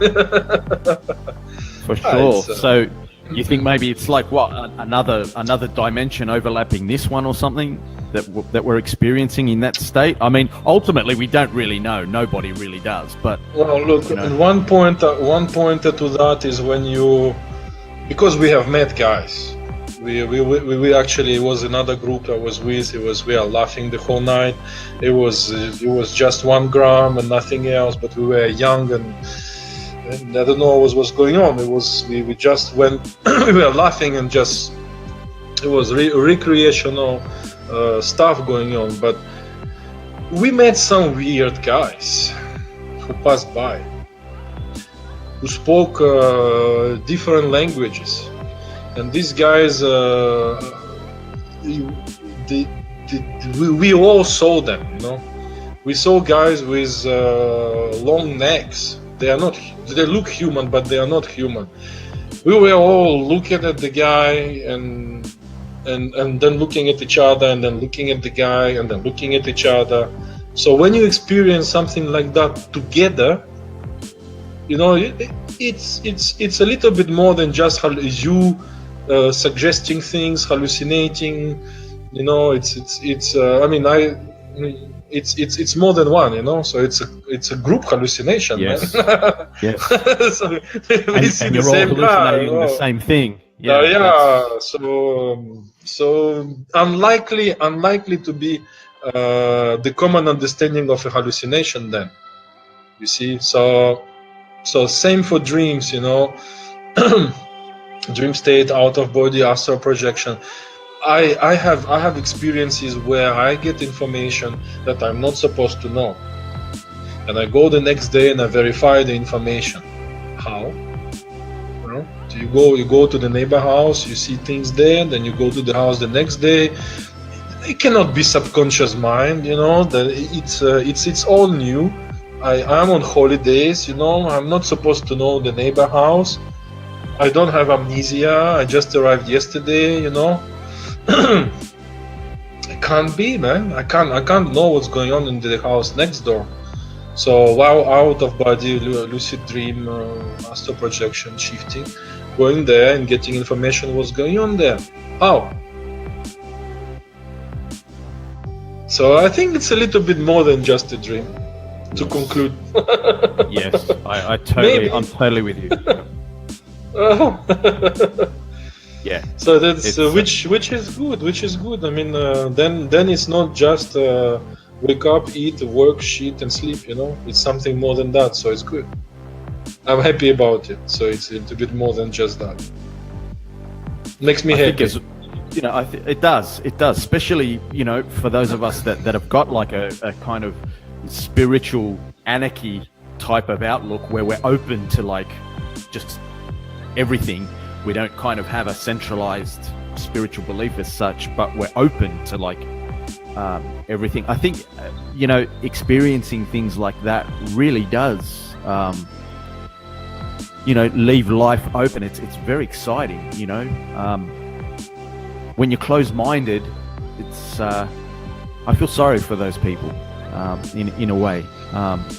For sure. So you think maybe it's like what, another dimension overlapping this one or something that we're experiencing in that state? I mean, ultimately we don't really know. Nobody really does. But well, look, one point to that is when because we have met guys. We actually, it was another group I was with. We are laughing the whole night. It was just 1 gram and nothing else. But we were young and I don't know what was going on. It was we just went. We were laughing and just it was recreational stuff going on. But we met some weird guys who passed by, who spoke different languages. And these guys, we all saw them, you know. We saw guys with long necks. They look human, but they are not human. We were all looking at the guy and then looking at each other, and then looking at the guy, and then looking at each other. So when you experience something like that together, you know, it's a little bit more than just you. Suggesting things, hallucinating, you know. It's more than one, you know. So it's a group hallucination. Yes. Man. Yes. So and you're all hallucinating the same thing. Yeah. So unlikely to be the common understanding of a hallucination. Then you see. So same for dreams, you know. Dream state, out of body, astral projection. I have experiences where I get information that I'm not supposed to know, and I go the next day and I verify the information. How? You know, do you go to the neighbor house, you see things there, then you go to the house the next day. It cannot be subconscious mind, you know. That it's all new. I'm on holidays, you know. I'm not supposed to know the neighbor house. I don't have amnesia. I just arrived yesterday, you know. It can't be, man. I can't know what's going on in the house next door. So while out of body, lucid dream, astral projection, shifting, going there and getting information what's going on there. How? So I think it's a little bit more than just a dream. To conclude. Yes, I'm totally with you. Yeah. So that's which is good. I mean, then it's not just wake up, eat, work, shit, and sleep. You know, it's something more than that. So it's good. I'm happy about it. So it's a little bit more than just that. Makes me happy. You know, it does, especially, you know, for those of us that have got like a kind of spiritual anarchy type of outlook where we're open to like just everything. We don't kind of have a centralized spiritual belief as such, but we're open to like everything. I think, you know, experiencing things like that really does, you know, leave life open. It's very exciting, you know. When you're closed-minded, it's I feel sorry for those people in a way.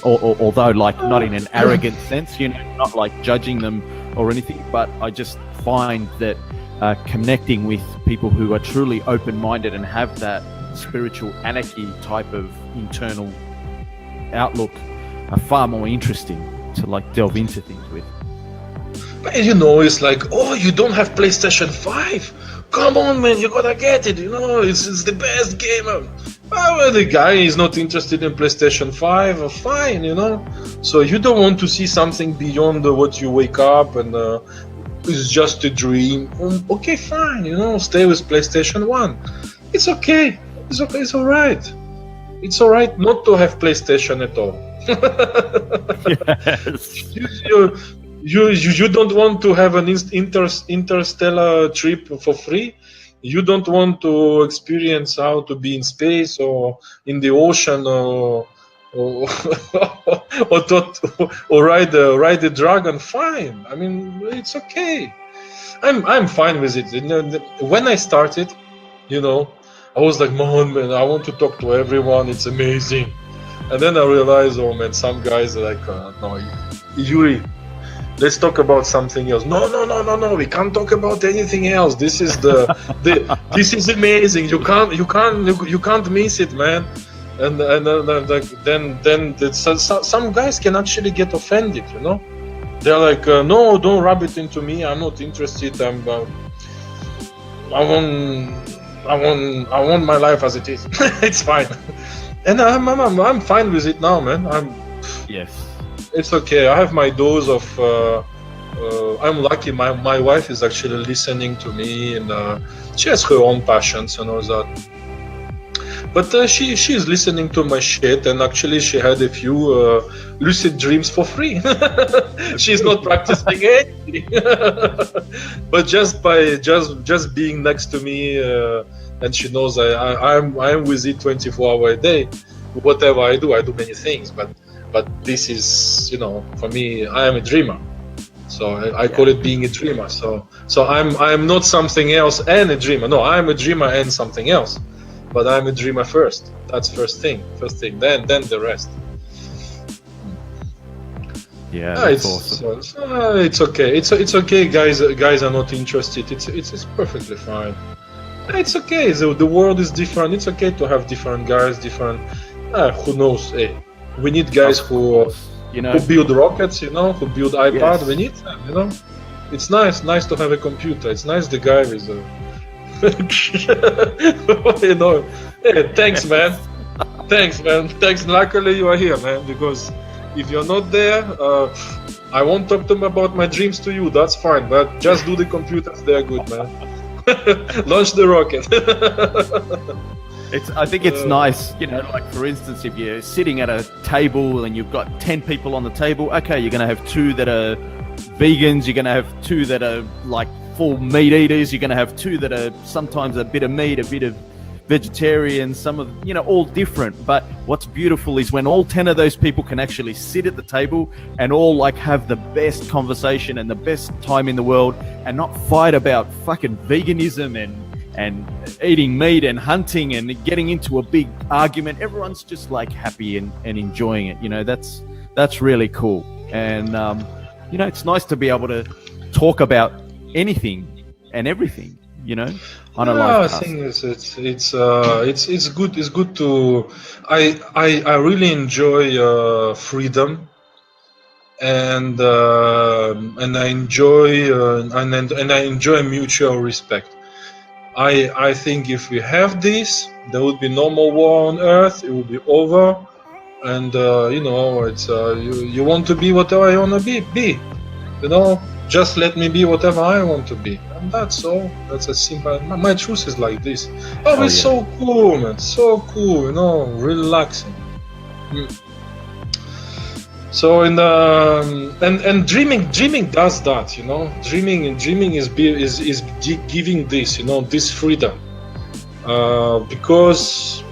Although like not in an arrogant sense, you know, not like judging them or anything, but I just find that connecting with people who are truly open-minded and have that spiritual anarchy type of internal outlook are far more interesting to like delve into things with. But you know, it's like, oh, you don't have PlayStation 5? Come on, man, you gotta get it, you know, it's the best game. Well, the guy is not interested in PlayStation 5, fine, you know. So you don't want to see something beyond what you wake up and it's just a dream. Okay, fine, you know, stay with PlayStation 1. It's okay. It's okay. It's all right. It's all right not to have PlayStation at all. Yes. You don't want to have an interstellar trip for free. You don't want to experience how to be in space or in the ocean or or ride a dragon. Fine. I mean, it's okay. I'm fine with it. When I started, I was like, man, I want to talk to everyone. It's amazing. And then I realized, oh man, some guys are like, no, Yuri, let's talk about something else. No, we can't talk about anything else. This is this is amazing. You can't miss it, man. And then some guys can actually get offended, They're like, no, don't rub it into me. I'm not interested. I want my life as it is. It's fine. And I'm fine with it now, man. Yes. It's okay. I have my dose of. I'm lucky. My wife is actually listening to me, and she has her own passions and all that. But she's listening to my shit, and actually she had a few lucid dreams for free. She's not practicing anything, but just by just being next to me, and she knows I'm with it 24 hours a day. Whatever I do many things, but this is, for me, I am a dreamer. So I call it being a dreamer. So I'm not something else and a dreamer. No, I'm a dreamer and something else. But I'm a dreamer first. That's first thing. Then the rest. Yeah, that's awesome. It's okay. It's okay. Guys are not interested. It's perfectly fine. It's okay. The world is different. It's okay to have different guys. Different. Who knows? Hey, we need guys who build rockets. Who build iPad. Yes. We need them. It's nice to have a computer. It's nice the guy with a. Hey, thanks, man. Thanks. Luckily you are here, man, because if you're not there, I won't talk to them about my dreams to you. That's fine, but just do the computers. They're good, man. Launch the rocket. I think it's nice, like for instance, if you're sitting at a table and you've got 10 people on the table, okay, you're going to have 2 that are vegans, you're going to have 2 that are like full meat eaters, you're going to have 2 that are sometimes a bit of meat, a bit of vegetarian, some of, all different. But what's beautiful is when all 10 of those people can actually sit at the table and all like have the best conversation and the best time in the world and not fight about fucking veganism and eating meat and hunting and getting into a big argument. Everyone's just like happy and enjoying it. That's really cool. And it's nice to be able to talk about anything and everything, on a LiveCast. I think it's good. It's good to. I really enjoy freedom, and I enjoy mutual respect. I think if we have this, there would be no more war on Earth. It will be over, and it's you want to be whatever you want to be. Just let me be whatever I want to be, and that's all. That's a simple. My truth is like this. It's so cool, man. So cool, relaxing. So and dreaming does that, Dreaming is giving this, this freedom, because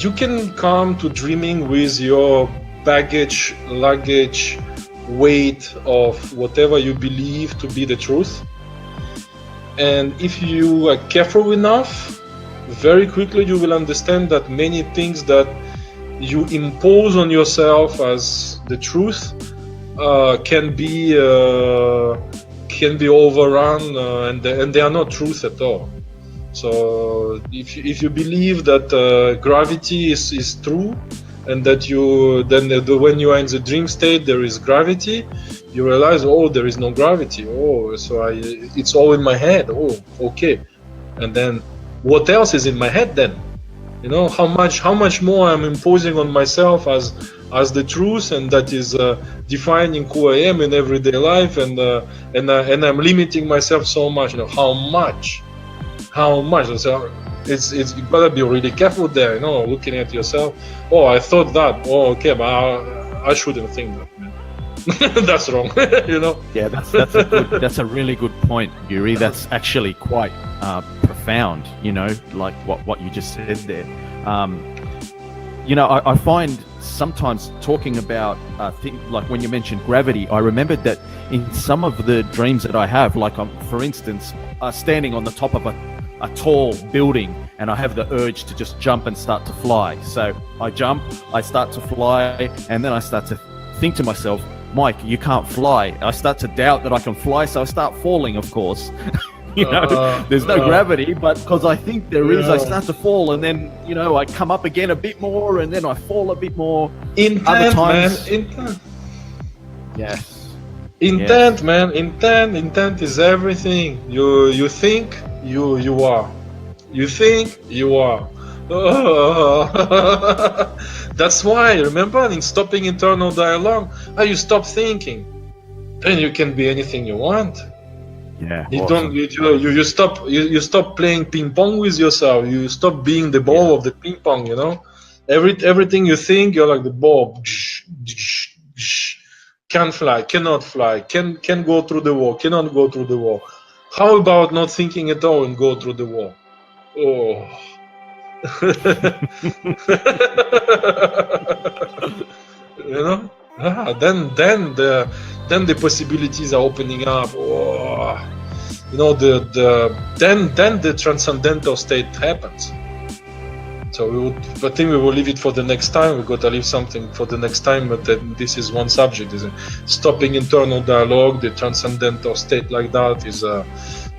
you can come to dreaming with your luggage, weight of whatever you believe to be the truth, and if you are careful enough, very quickly you will understand that many things that you impose on yourself as the truth can be overrun, and they are not truth at all. So if you believe that gravity is true, and that when you are in the dream state there is gravity, you realize, there is no gravity. It's all in my head. Okay. And then what else is in my head then? How much more I'm imposing on myself as the truth, and that is defining who I am in everyday life, and I'm limiting myself so much. How much? So It's you gotta be really careful there, looking at yourself. Oh, I thought that. Oh, okay, but I shouldn't think that, man. That's wrong, Yeah, that's a really good point, Yuri. That's actually quite profound, like what you just said there. I find sometimes talking about things like when you mentioned gravity, I remembered that in some of the dreams that I have, like for instance, standing on the top of a tall building, and I have the urge to just jump and start to fly. So I jump, I start to fly, and then I start to think to myself, Mike, you can't fly. I start to doubt that I can fly, so I start falling, of course. There's no gravity, but because I think there is, I start to fall, and then, I come up again a bit more, and then I fall a bit more. Intent, man. Intent. Yes. Intent, man. Intent is everything. You think, you are. You think, you are. That's why, remember, in stopping internal dialogue, you stop thinking, then you can be anything you want. Yeah. You awesome. you stop playing ping pong with yourself. You stop being the ball of the ping pong. Everything you think, you're like the ball. Can fly, cannot fly, can go through the wall, cannot go through the wall. How about not thinking at all and go through the wall? Oh. Then the possibilities are opening up. Oh. Then the transcendental state happens. So I think we will leave it for the next time. We got to leave something for the next time, but then this is one subject, isn't it? Stopping internal dialogue, the transcendental state like that is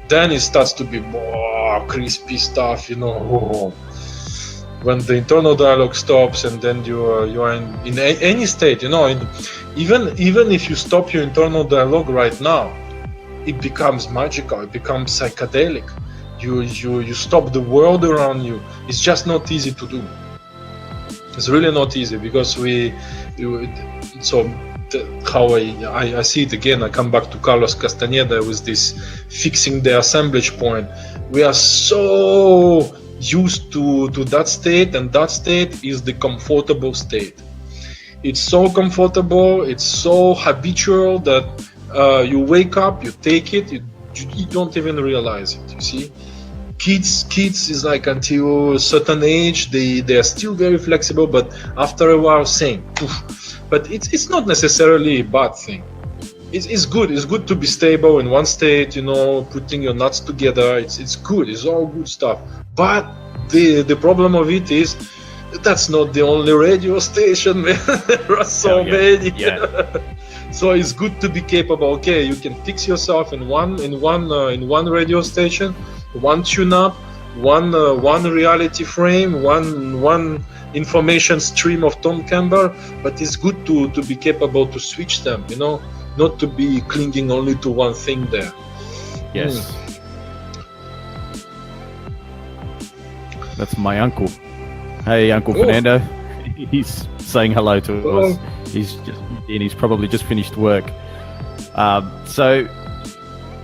then it starts to be more crispy stuff, when the internal dialogue stops, and then you are in any state, even if you stop your internal dialogue right now, it becomes magical, it becomes psychedelic. You stop the world around you. It's just not easy to do. It's really not easy, because how I see it again, I come back to Carlos Castaneda with this fixing the assemblage point. We are so used to that state, and that state is the comfortable state. It's so comfortable, it's so habitual that you wake up, you take it, you don't even realize it, you see. Kids is like until a certain age they are still very flexible, but after a while same. But it's not necessarily a bad thing. It's good to be stable in one state, putting your nuts together. It's good, it's all good stuff. But the problem of it is that's not the only radio station, man. There are so many. Yeah. So it's good to be capable. Okay, you can fix yourself in one radio station, one tune-up, one reality frame, one information stream of Tom Campbell. But it's good to be capable to switch them, not to be clinging only to one thing there. Yes. That's my uncle. Hey, Uncle Fernando. He's saying hello to us. He's probably just finished work. So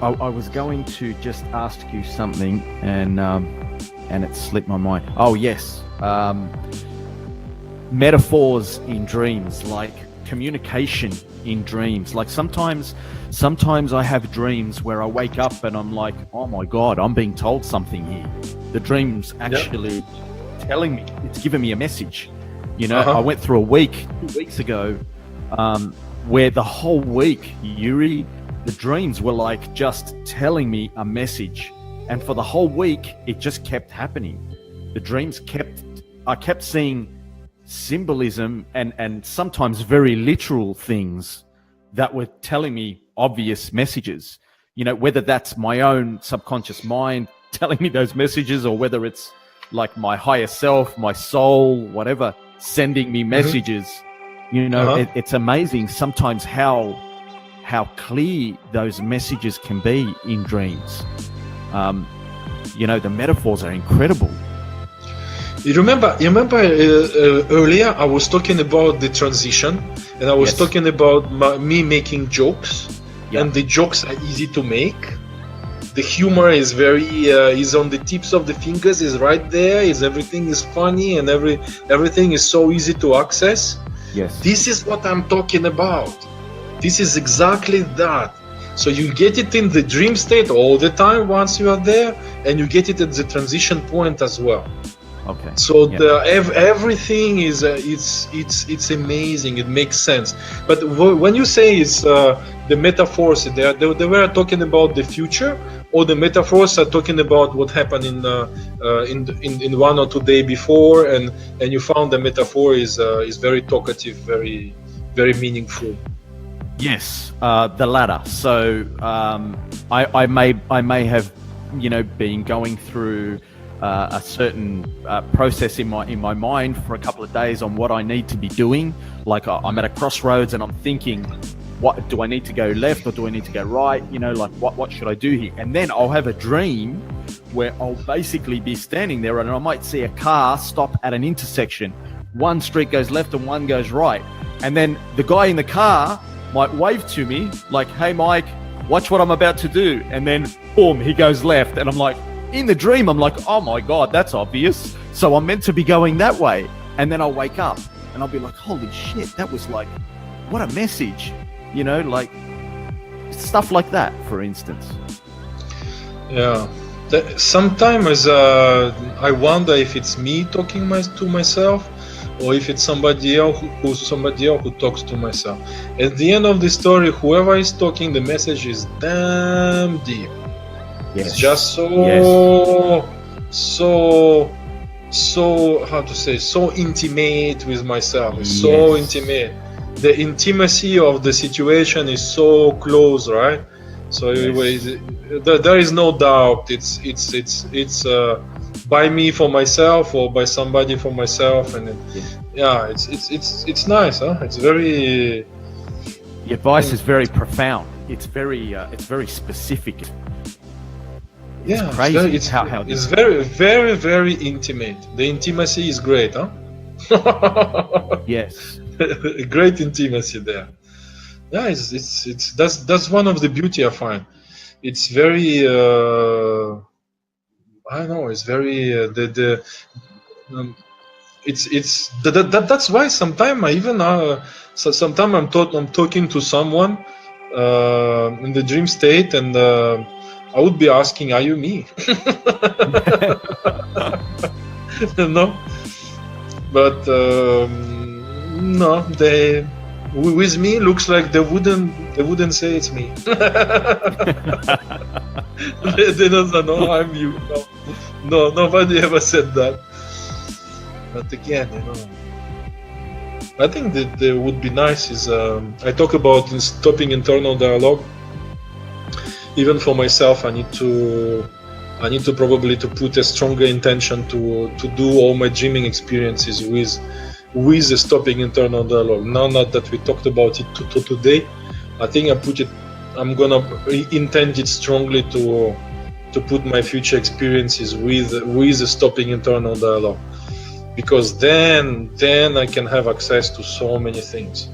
I was going to just ask you something, and it slipped my mind. Oh yes, metaphors in dreams, like communication in dreams. Like sometimes I have dreams where I wake up and I'm like, oh my God, I'm being told something here. The dream's actually telling me, it's giving me a message. I went through a week 2 weeks ago where the whole week, Yuri, the dreams were like just telling me a message. And for the whole week, it just kept happening. The dreams I kept seeing symbolism and sometimes very literal things that were telling me obvious messages. Whether that's my own subconscious mind telling me those messages, or whether it's like my higher self, my soul, whatever, sending me messages. It's amazing sometimes how clear those messages can be in dreams. The metaphors are incredible. You remember earlier I was talking about the transition, and I was talking about me making jokes, and the jokes are easy to make. the humor is very is on the tips of the fingers, is right there, is everything is funny, and everything is so easy to access. Yes. This is what I'm talking about. This is exactly that. So you get it in the dream state all the time once you are there, and you get it at the transition point as well. Okay. So everything is it's amazing. It makes sense. But when you say it's the metaphors, they were talking about the future, or the metaphors are talking about what happened in 1 or 2 days before, and you found the metaphor is very talkative, very very meaningful. Yes, the latter. So I may have, been going through a certain process in my mind for a couple of days on what I need to be doing. Like I'm at a crossroads and I'm thinking, what do I need to go left or do I need to go right? Like what should I do here? And then I'll have a dream where I'll basically be standing there and I might see a car stop at an intersection. One street goes left and one goes right. And then the guy in the car might wave to me like, hey Mike, watch what I'm about to do. And then boom, he goes left. And I'm like, in the dream, I'm like, oh my God, that's obvious. So I'm meant to be going that way. And then I'll wake up and I'll be like, holy shit, that was like, what a message, like stuff like that, for instance. Yeah. Sometimes I wonder if it's me talking to myself, or if it's somebody else who talks to myself. At the end of the story, whoever is talking, the message is damn deep. Yes. It's just so how to say, so intimate with myself. It's so intimate. The intimacy of the situation is so close, right? So there is no doubt. It's by me for myself or by somebody for myself, and it's nice, huh? It's very. The advice is very profound. It's very specific. It's crazy. It's very, very, very intimate. The intimacy is great, huh? Yes. Great intimacy there. Yeah, it's that's one of the beauty I find. It's very I don't know. It's very that's why sometimes I even sometimes I'm talking to someone in the dream state, and I would be asking, "Are you me?" No, but no, they with me looks like they wouldn't say it's me. They don't know I'm you. No, nobody ever said that. But again, I think that would be nice is I talk about stopping internal dialogue. Even for myself, I need to probably to put a stronger intention to do all my dreaming experiences with the stopping internal dialogue. Now that we talked about it today, I think I'm gonna intend it strongly to put my future experiences with the stopping internal dialogue, because then I can have access to so many things,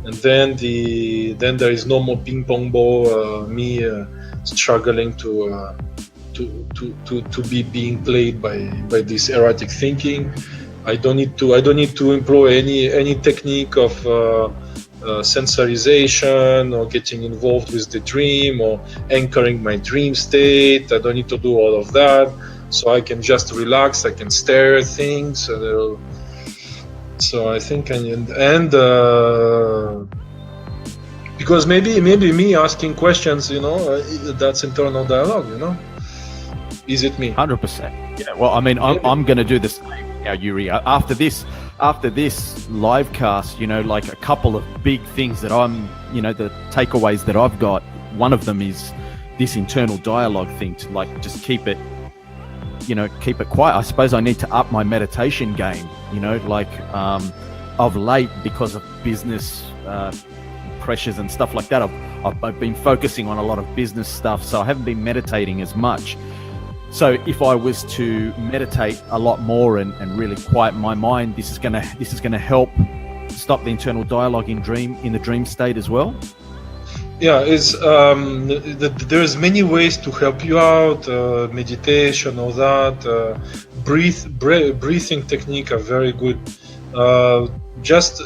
and then there is no more ping pong ball, me struggling to be being played by this erratic thinking. I don't need to employ any technique of sensorization or getting involved with the dream or anchoring my dream state. I don't need to do all of that. So I can just relax. I can stare at things. So I think because maybe me asking questions, that's internal dialogue. Is it me? 100%. Yeah. Well, I mean, I'm going to do the same now, Yuri. After this LiveCast, like a couple of big things that I'm, the takeaways that I've got. One of them is this internal dialogue thing, to like just keep it quiet. I suppose I need to up my meditation game. Of late, because of business pressures and stuff like that, I've been focusing on a lot of business stuff, so I haven't been meditating as much. So if I was to meditate a lot more and really quiet my mind, this is gonna help stop the internal dialogue in the dream state as well. Yeah, there's many ways to help you out. Meditation, all that. Breathing technique are very good. Just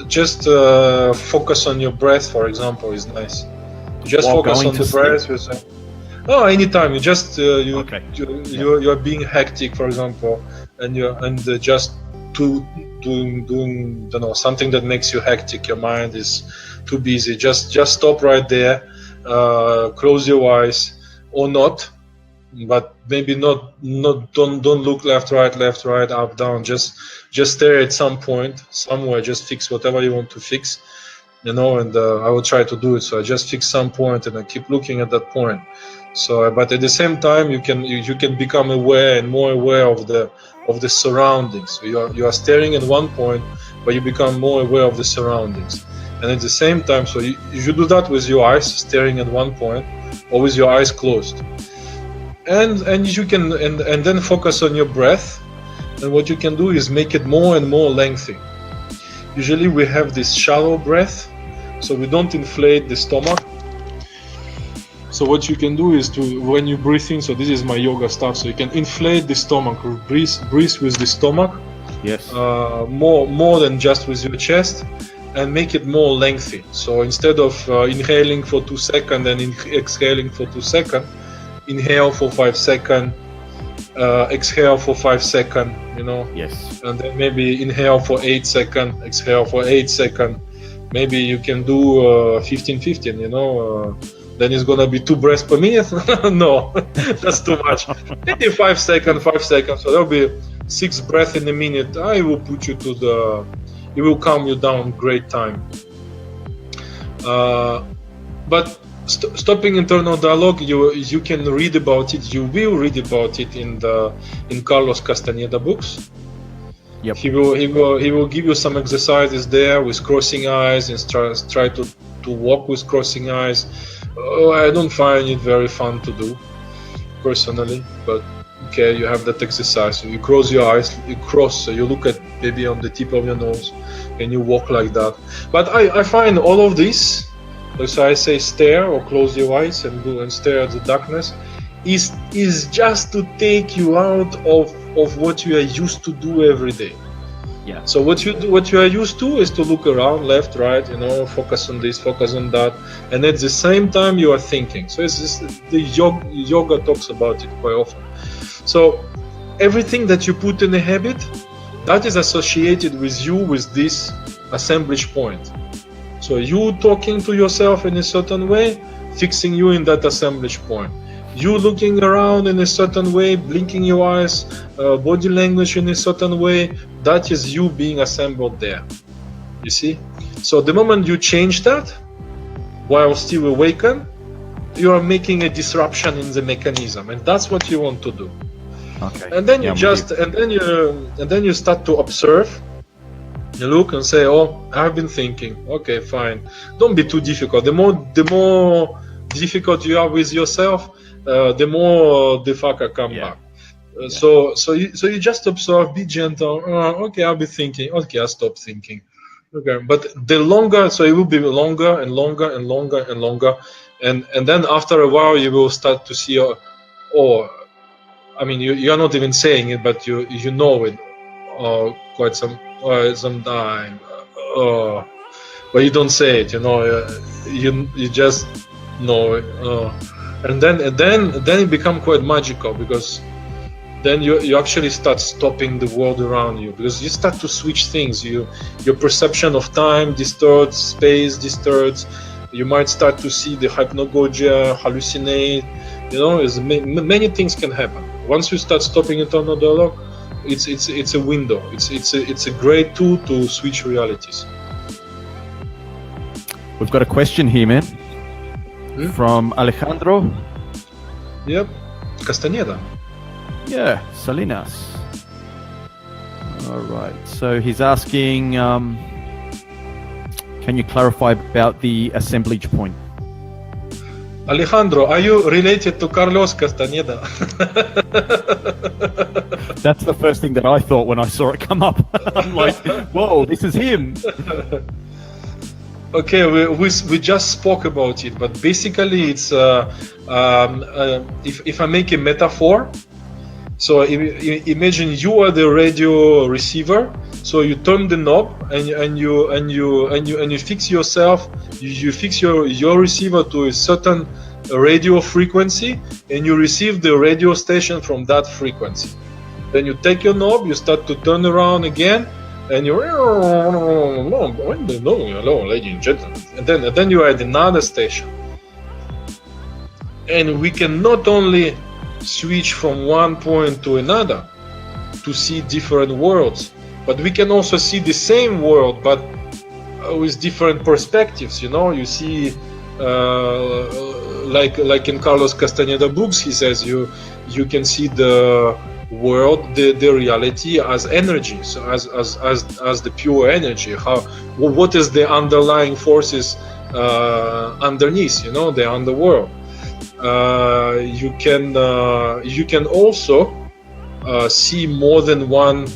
focus on your breath, for example, is nice. Just While focus going on to the breath. Anytime. You just Okay. you're being hectic, for example, and just doing something that makes you hectic. Your mind is too busy. Just stop right there. Close your eyes, or not, but maybe not. Don't look left, right, up, down. Just stare at some point somewhere. Just fix whatever you want to fix. And I will try to do it. So I just fix some point and I keep looking at that point. So, but at the same time, you can become aware and more aware of the surroundings. So you are staring at one point, but you become more aware of the surroundings. And at the same time, so you should do that with your eyes staring at one point, or with your eyes closed. And you can and then focus on your breath. And what you can do is make it more and more lengthy. Usually we have this shallow breath, so we don't inflate the stomach. So what you can do is when you breathe in, so this is my yoga stuff, so you can inflate the stomach, or breathe with the stomach. Yes. More than just with your chest, and make it more lengthy. So instead of inhaling for 2 seconds and exhaling for 2 seconds, inhale for 5 seconds, exhale for 5 seconds, Yes. and then maybe inhale for 8 seconds, exhale for 8 seconds. Maybe you can do 15-15, then it's gonna be 2 breaths per minute. No, that's too much. Maybe 5 seconds, so there'll be 6 breaths in a minute. I will put you it will calm you down great time. But stopping internal dialogue, you can read about it. You will read about it in Carlos Castaneda books. Yep. He will give you some exercises there with crossing eyes, and try to walk with crossing eyes. I don't find it very fun to do personally, but okay, you have that exercise. So you close your eyes, so you look at maybe on the tip of your nose, and you walk like that. But I find all of this, so I say stare or close your eyes and go and stare at the darkness, is just to take you out of what you are used to do every day. Yeah. So what you are used to is to look around, left, right, focus on this, focus on that, and at the same time you are thinking. So the yoga talks about it quite often. So everything that you put in a habit, that is associated with you with this assemblage point. So you talking to yourself in a certain way, fixing you in that assemblage point. You looking around in a certain way, blinking your eyes, body language in a certain way, that is you being assembled there. You see? So the moment you change that, while still awakened, you are making a disruption in the mechanism, and that's what you want to do. Okay. And then you start to observe. You look and say, "Oh, I've been thinking. Okay, fine. Don't be too difficult. The more difficult you are with yourself, the more the fucker come back. So you just observe, be gentle. Okay, I'll be thinking. Okay, I'll stop thinking. Okay, but the longer, so it will be longer and longer and longer and longer, and then after a while you will start to see, I mean, you are not even saying it, but you know it, quite some time, but you don't say it. You just know it. And then it becomes quite magical, because then you actually start stopping the world around you, because you start to switch things. Your perception of time distorts, space distorts. You might start to see the hypnagogia, hallucinate. Many things can happen once you start stopping internal dialogue. It's a window. It's a great tool to switch realities. We've got a question here, man. From Alejandro. Yep, Castaneda. Yeah, Salinas. All right. So he's asking, can you clarify about the assemblage point? Alejandro, are you related to Carlos Castaneda? That's the first thing that I thought when I saw it come up. I'm like, whoa, this is him. Okay, we just spoke about it, but basically it's if I make a metaphor, so imagine you are the radio receiver. So you turn the knob and you fix yourself. You fix your receiver to a certain radio frequency, and you receive the radio station from that frequency. Then you take your knob, you start to turn around again, and you hello, ladies and gentlemen, and then you are at another station. And we can not only switch from one point to another to see different worlds, but we can also see the same world, but with different perspectives. You see, like in Carlos Castaneda books, he says you can see the world, the reality as energy, so as the pure energy. What is the underlying forces underneath? The underworld. You can also see more than one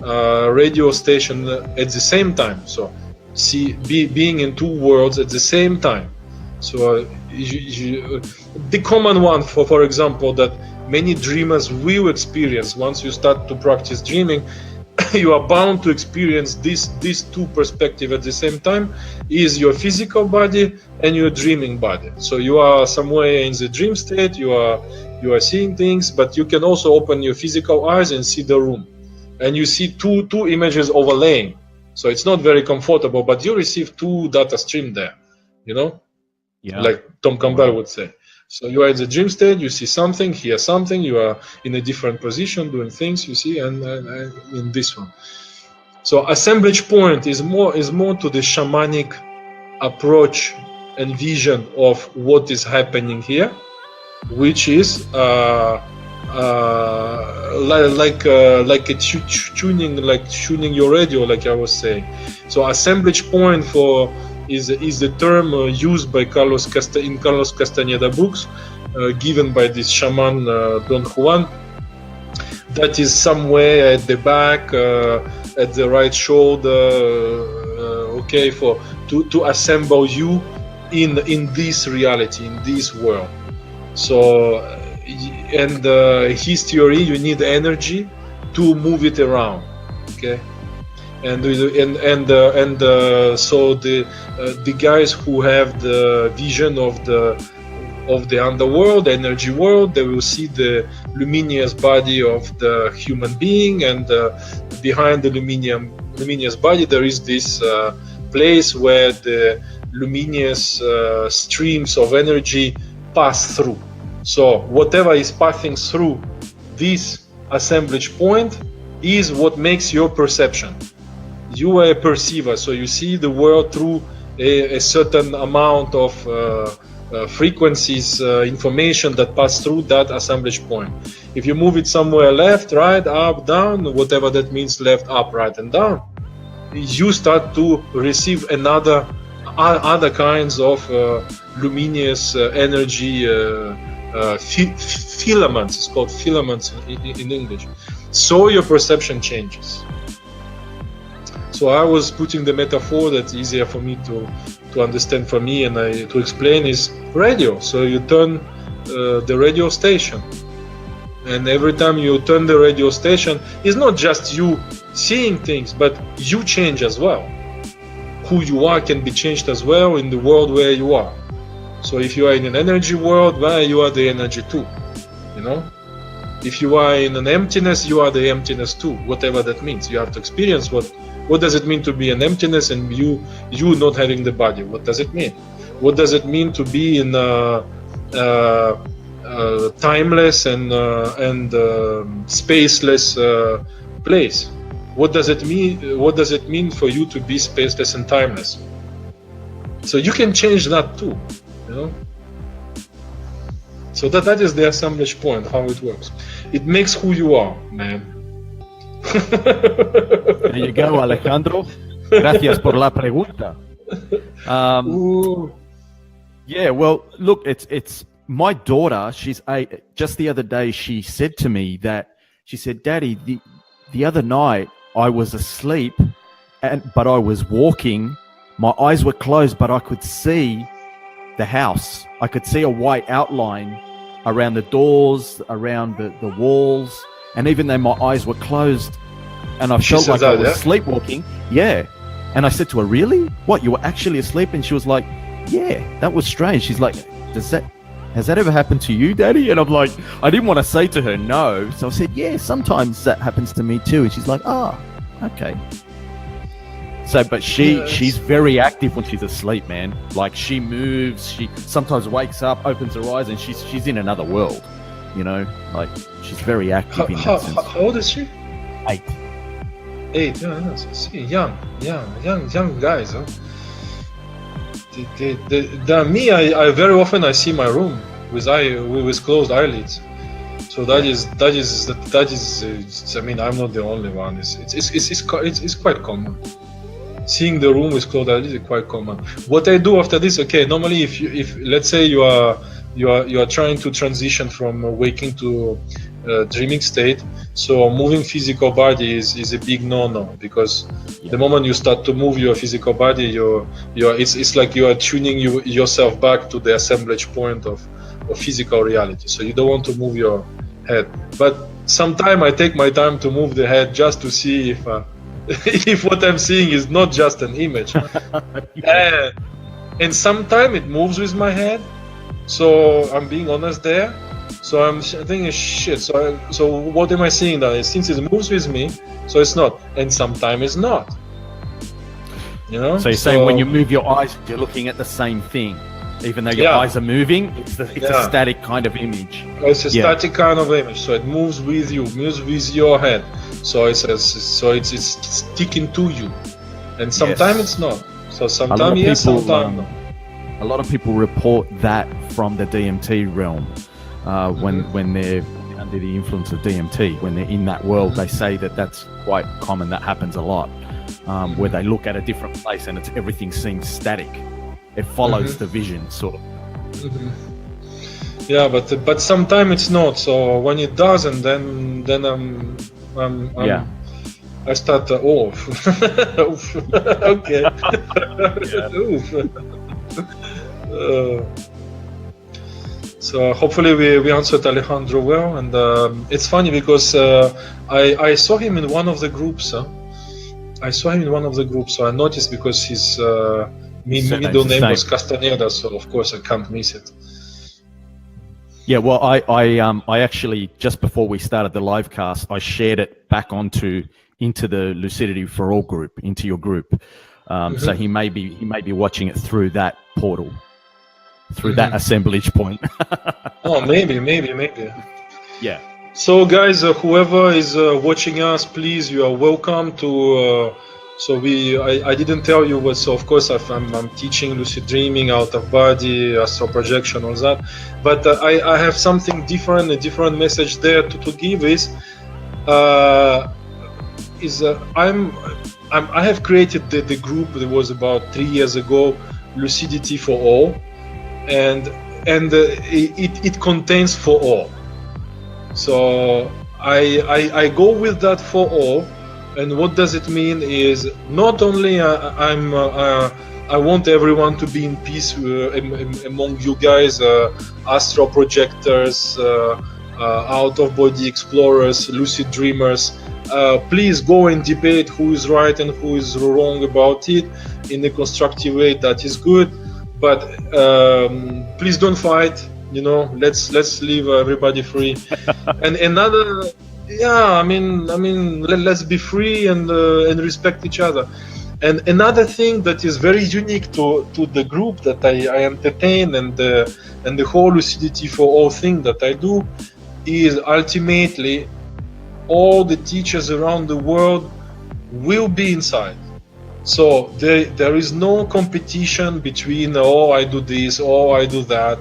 radio station at the same time. So being in two worlds at the same time. So the common one, for example, that many dreamers will experience once you start to practice dreaming, you are bound to experience these two perspectives at the same time, is your physical body and your dreaming body. So you are somewhere in the dream state, you are seeing things, but you can also open your physical eyes and see the room, and you see two images overlaying. So it's not very comfortable, but you receive two data stream there, Yeah. Like Tom Campbell would say. So you are in the dream state, you see something, hear something, you are in a different position doing things, you see, and in this one. So assemblage point is more to the shamanic approach and vision of what is happening here, which is like tuning your radio, like I was saying. So assemblage point is the term used by Carlos Castaneda books, given by this shaman Don Juan. That is somewhere at the back, at the right shoulder. Okay, to assemble you in this reality, in this world. So, and his theory, you need energy to move it around. Okay. And so the guys who have the vision of the underworld, energy world, they will see the luminous body of the human being, and behind the luminous body there is this place where the luminous streams of energy pass through. So whatever is passing through this assemblage point is what makes your perception. You are a perceiver, so you see the world through a certain amount of frequencies, information that pass through that assemblage point. If you move it somewhere left, right, up, down, whatever that means, left, up, right, and down, you start to receive other kinds of luminous energy filaments. It's called filaments in English. So your perception changes. So I was putting the metaphor that's easier for me to understand for me and to explain is radio. So you turn the radio station, and every time you turn the radio station, it's not just you seeing things, but you change as well. Who you are can be changed as well in the world where you are. So if you are in an energy world, well, you are the energy too, If you are in an emptiness, you are the emptiness too, whatever that means. You have to experience what does it mean to be an emptiness and you not having the body? What does it mean? What does it mean to be in timeless and spaceless place? What does it mean? What does it mean for you to be spaceless and timeless? So you can change that too, So that is the assemblage point, how it works. It makes who you are, man. There you go, Alejandro. Gracias por la pregunta. Yeah, well, look, it's my daughter. She's 8. Just the other day, she said to me she said, "Daddy, the other night I was asleep, but I was walking my eyes were closed, but I could see the house. I could see a white outline around the doors, around the walls, and even though my eyes were closed and I felt like I was sleepwalking, and I said to her, really? What, you were actually asleep? And she was like, yeah, that was strange. She's like, has that ever happened to you, Daddy? And I'm like, I didn't want to say to her no, so I said, yeah, sometimes that happens to me too. And she's like, oh, okay. So, but she's very active when she's asleep, man. Like, she moves, she sometimes wakes up, opens her eyes, and she's in another world, you know? Like, she's very active in that sense. How old is she? 8. 8, yeah, see, young guys, huh? Me, I very often I see my room with closed eyelids. So that is. I mean, I'm not the only one. It's quite common. Seeing the room with closed eyelids is quite common. What I do after this, okay, normally if let's say you are trying to transition from waking to dreaming state, so moving physical body is a big no-no, because the moment you start to move your physical body, it's like you are tuning yourself back to the assemblage point of physical reality. So you don't want to move your head. But sometimes I take my time to move the head just to see if if what I'm seeing is not just an image. And sometimes it moves with my head. So I'm being honest there. So I'm thinking, shit. So what am I seeing now? Since it moves with me, so it's not. And sometimes it's not. You know. So you're saying when you move your eyes, you're looking at the same thing, even though your eyes are moving. It's a static kind of image. It's a static kind of image. So it moves with you, moves with your head. So it's sticking to you. And sometimes it's not. So sometimes yes, sometimes no. A lot of people report that from the DMT realm. When they're under the influence of DMT, when they're in that world, they say that's quite common. That happens a lot, where they look at a different place and everything seems static. It follows the vision, sort of. Yeah, but sometimes it's not. So when it doesn't, then I start oof. Okay. Oof. So hopefully we answered Alejandro well, and it's funny because I saw him in one of the groups. So I noticed because his middle name was Castaneda, so of course I can't miss it. Yeah, well, I actually, just before we started the live cast, I shared it back into the Lucidity for All group, into your group. So he may be watching it through that portal, through that assemblage point. Oh, maybe. Yeah. So guys, whoever is watching us, please, you are welcome to. I didn't tell you what. So of course I'm teaching lucid dreaming, out of body, astral projection, all that. But I have something different, a different message there to give I have created the group that was about 3 years ago, Lucidity for All, and it contains for all. So I go with that for all, and what does it mean is not only I want everyone to be in peace among you guys, astral projectors, out of body explorers, lucid dreamers. Please go and debate who is right and who is wrong about it in a constructive way. That is good, but please don't fight. You know, let's leave everybody free. And another, let's be free and respect each other. And another thing that is very unique to the group that I entertain and the whole Lucidity for All thing that I do is ultimately all the teachers around the world will be inside. So there is no competition between, oh, I do this, oh, I do that,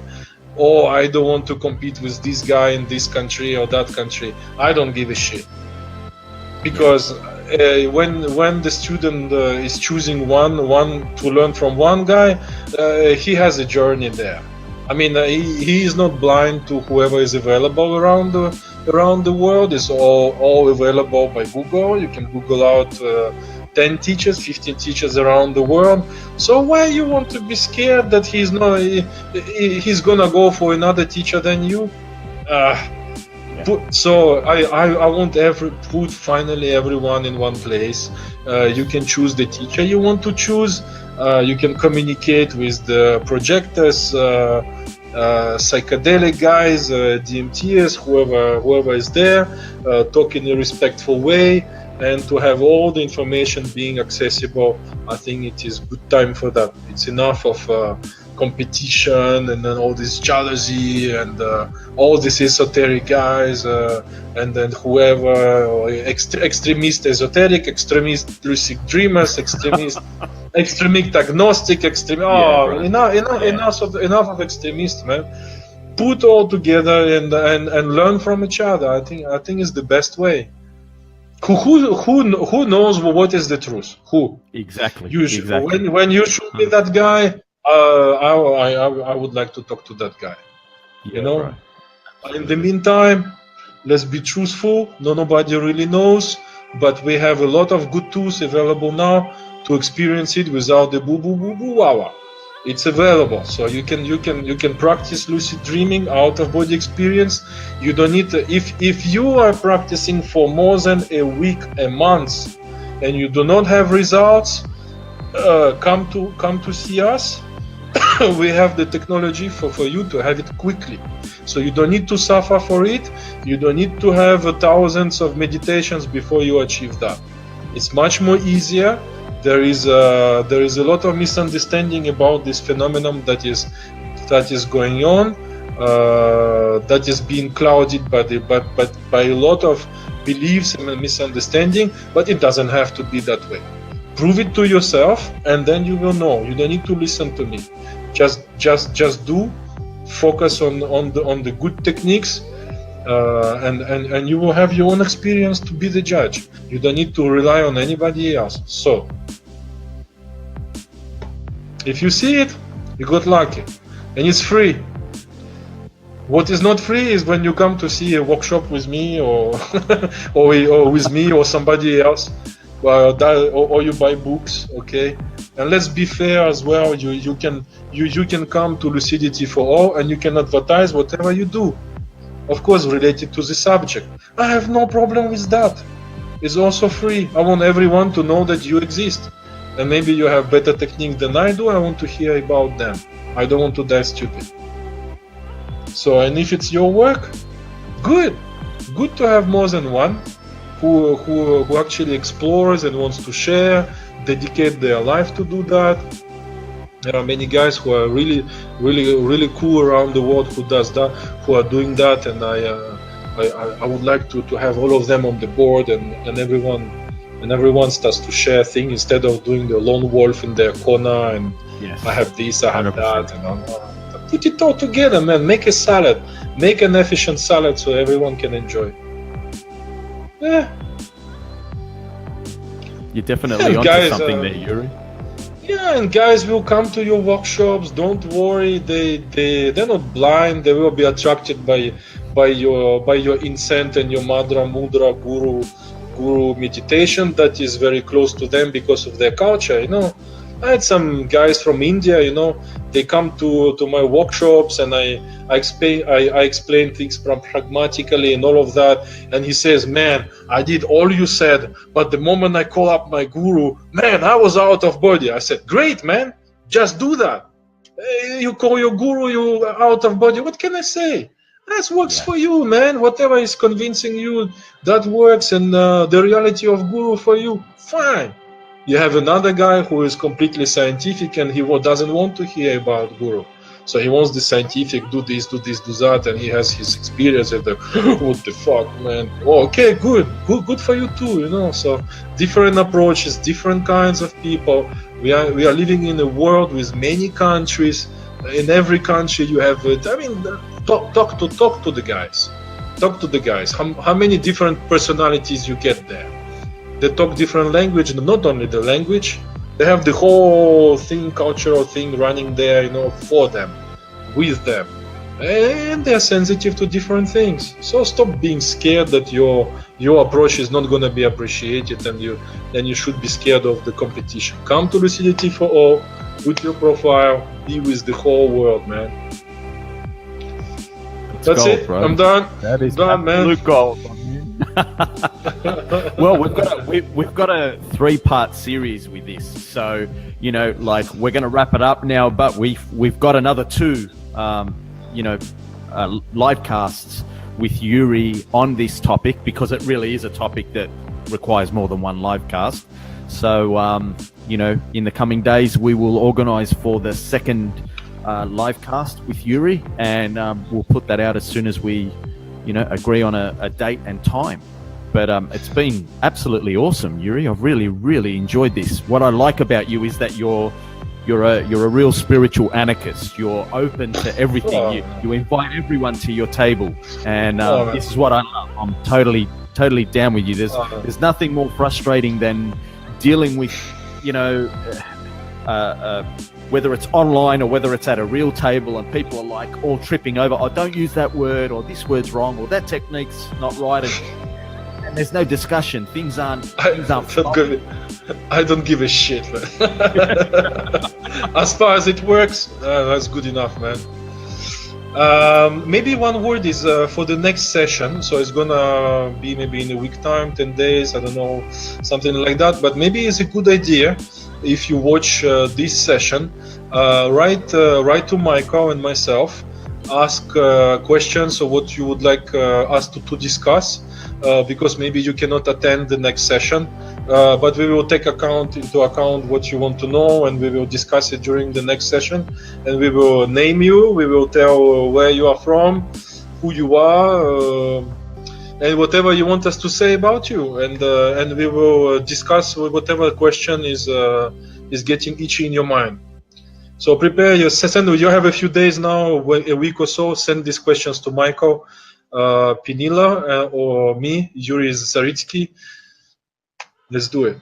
oh, I don't want to compete with this guy in this country or that country. I don't give a shit. Because when the student is choosing one to learn from one guy, he has a journey there. I mean, he is not blind to whoever is available around the world. It's all available by Google. You can Google out 10 teachers, 15 teachers around the world. So why you want to be scared that he's gonna go for another teacher than you? So I want put finally everyone in one place. You can choose the teacher you want to choose. You can communicate with the projectors, psychedelic guys, DMTs, whoever is there, talk in a respectful way, and to have all the information being accessible. I think it is good time for that. It's enough of competition and then all this jealousy and all these esoteric guys and then whoever extremist esoteric, extremist lucid dreamers, extremist agnostic, enough of extremists, man. Put all together and learn from each other. I think it's the best way. Who knows what is the truth? Who? Exactly. Exactly. When you show me that guy, I would like to talk to that guy. Yeah, right. In the meantime, let's be truthful. Nobody really knows, but we have a lot of good tools available now to experience it without the boo boo boo boo wow. It's available, so you can practice lucid dreaming, out of body experience. You don't need to, if you are practicing for more than a week, a month, and you do not have results, come to see us. We have the technology for you to have it quickly, so you don't need to suffer for it. You don't need to have thousands of meditations before you achieve that. It's much more easier. There is a lot of misunderstanding about this phenomenon that is going on, that is being clouded by a lot of beliefs and misunderstanding. But it doesn't have to be that way. Prove it to yourself, and then you will know. You don't need to listen to me. Just do. Focus on the good techniques, and you will have your own experience to be the judge. You don't need to rely on anybody else. So, if you see it, you got lucky, and it's free. What is not free is when you come to see a workshop with me, or with me or somebody else. Or you buy books, okay? And let's be fair as well. You can come to Lucidity for All, and you can advertise whatever you do, of course related to the subject. I have no problem with that. It's also free. I want everyone to know that you exist, and maybe you have better techniques than I do. I want to hear about them. I don't want to die stupid. So, and if it's your work, good to have more than one who actually explores and wants to share, dedicate their life to do that. There are many guys who are really cool around the world who are doing that, and I would like to have all of them on the board, and everyone starts to share things instead of doing the lone wolf in their corner and yes. I have this, I have 100%. That, and put it all together, man. Make a salad, make an efficient salad so everyone can enjoy. Yeah. You're definitely onto something there, Yuri. Yeah, and guys will come to your workshops. Don't worry, they're not blind. They will be attracted by your incense and your madra, mudra, guru meditation that is very close to them because of their culture. I had some guys from India. They come to my workshops, and I explain things pragmatically and all of that. And he says, "Man, I did all you said, but the moment I call up my guru, man, I was out of body." I said, "Great, man, just do that. You call your guru, you out of body. What can I say? That works for you, man. Whatever is convincing you, that works, and the reality of guru for you, fine." You have another guy who is completely scientific, and he doesn't want to hear about guru. So he wants the scientific, do this, do that, and he has his experience and what the fuck, man. Oh, okay, good for you too, So different approaches, different kinds of people. We are living in a world with many countries. In every country you have it. Talk to the guys. Talk to the guys. How many different personalities you get there? They talk different language, and not only the language, they have the whole thing, cultural thing running there, for them, with them. and they're sensitive to different things. So stop being scared that your approach is not going to be appreciated, and you should be scared of the competition. Come to Lucidity for All, put your profile, be with the whole world, man. That's gold, it. bro. I'm done. That is done, man. absolute gold. Well, we've got a 3-part series with this, so like we're going to wrap it up now, but we've got another 2 live casts with Yuri on this topic, because it really is a topic that requires more than one live cast. So in the coming days we will organize for the second live cast with Yuri, and we'll put that out as soon as we agree on a date and time. But it's been absolutely awesome, Yuri. I've really enjoyed this. What I like about you is that you're a real spiritual anarchist. You're open to everything. You invite everyone to your table, and this is what I love. I'm totally down with you. There's nothing more frustrating than dealing with whether it's online or whether it's at a real table, and people are like all tripping over, oh, don't use that word, or this word's wrong, or that technique's not right, and there's no discussion. Things aren't good. I don't give a shit, man. As far as it works, that's good enough, man. Maybe one word is for the next session. So it's gonna be maybe in a week time, 10 days, I don't know, something like that. But maybe it's a good idea, if you watch this session, write to Michael and myself, ask questions of what you would like us to discuss, because maybe you cannot attend the next session, but we will take into account what you want to know, and we will discuss it during the next session, and we will name you, we will tell where you are from, who you are, and whatever you want us to say about you, and we will discuss whatever question is getting itchy in your mind. So prepare your session. You have a few days now, a week or so. Send these questions to Michael Pinilla or me, Yuri Zaritski. Let's do it.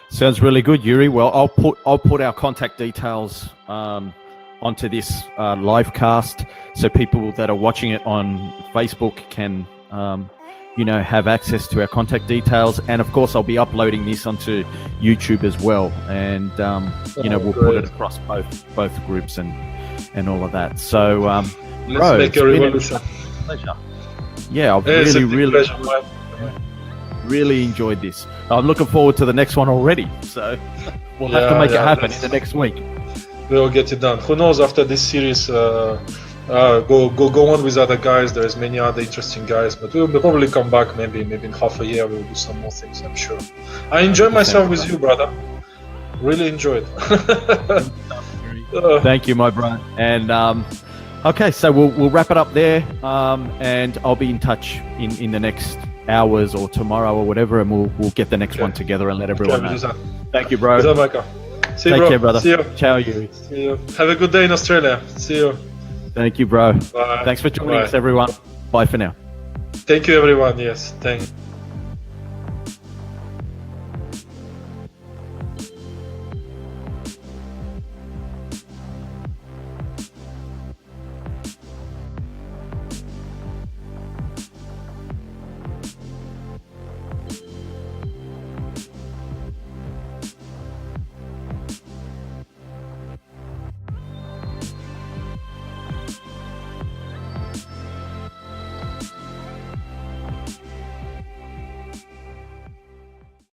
Sounds really good, Yuri. Well, I'll put our contact details onto this live cast, so people that are watching it on Facebook can have access to our contact details. And of course I'll be uploading this onto YouTube as well, and we'll put it across both groups and all of that. So let's make a revolution. Pleasure. Yeah, I've really enjoyed this. I'm looking forward to the next one already, so we'll have to make it happen in the next week. We'll get it done. Who knows, after this series, go on with other guys. There's many other interesting guys, but we'll probably come back maybe in half a year. We'll do some more things, I'm sure. I enjoy myself with you, brother. Really enjoyed. Thank you, my brother. And okay, so we'll wrap it up there, and I'll be in touch in the next hours or tomorrow or whatever, and we'll get the next one together and let everyone know. Thank you, bro. See you, Take bro. care, brother. See you. Ciao, Yuri. See you. Have a good day in Australia. See you. Thank you, bro. Bye. Thanks for joining us, everyone. Bye for now. Thank you, everyone. Yes, thanks.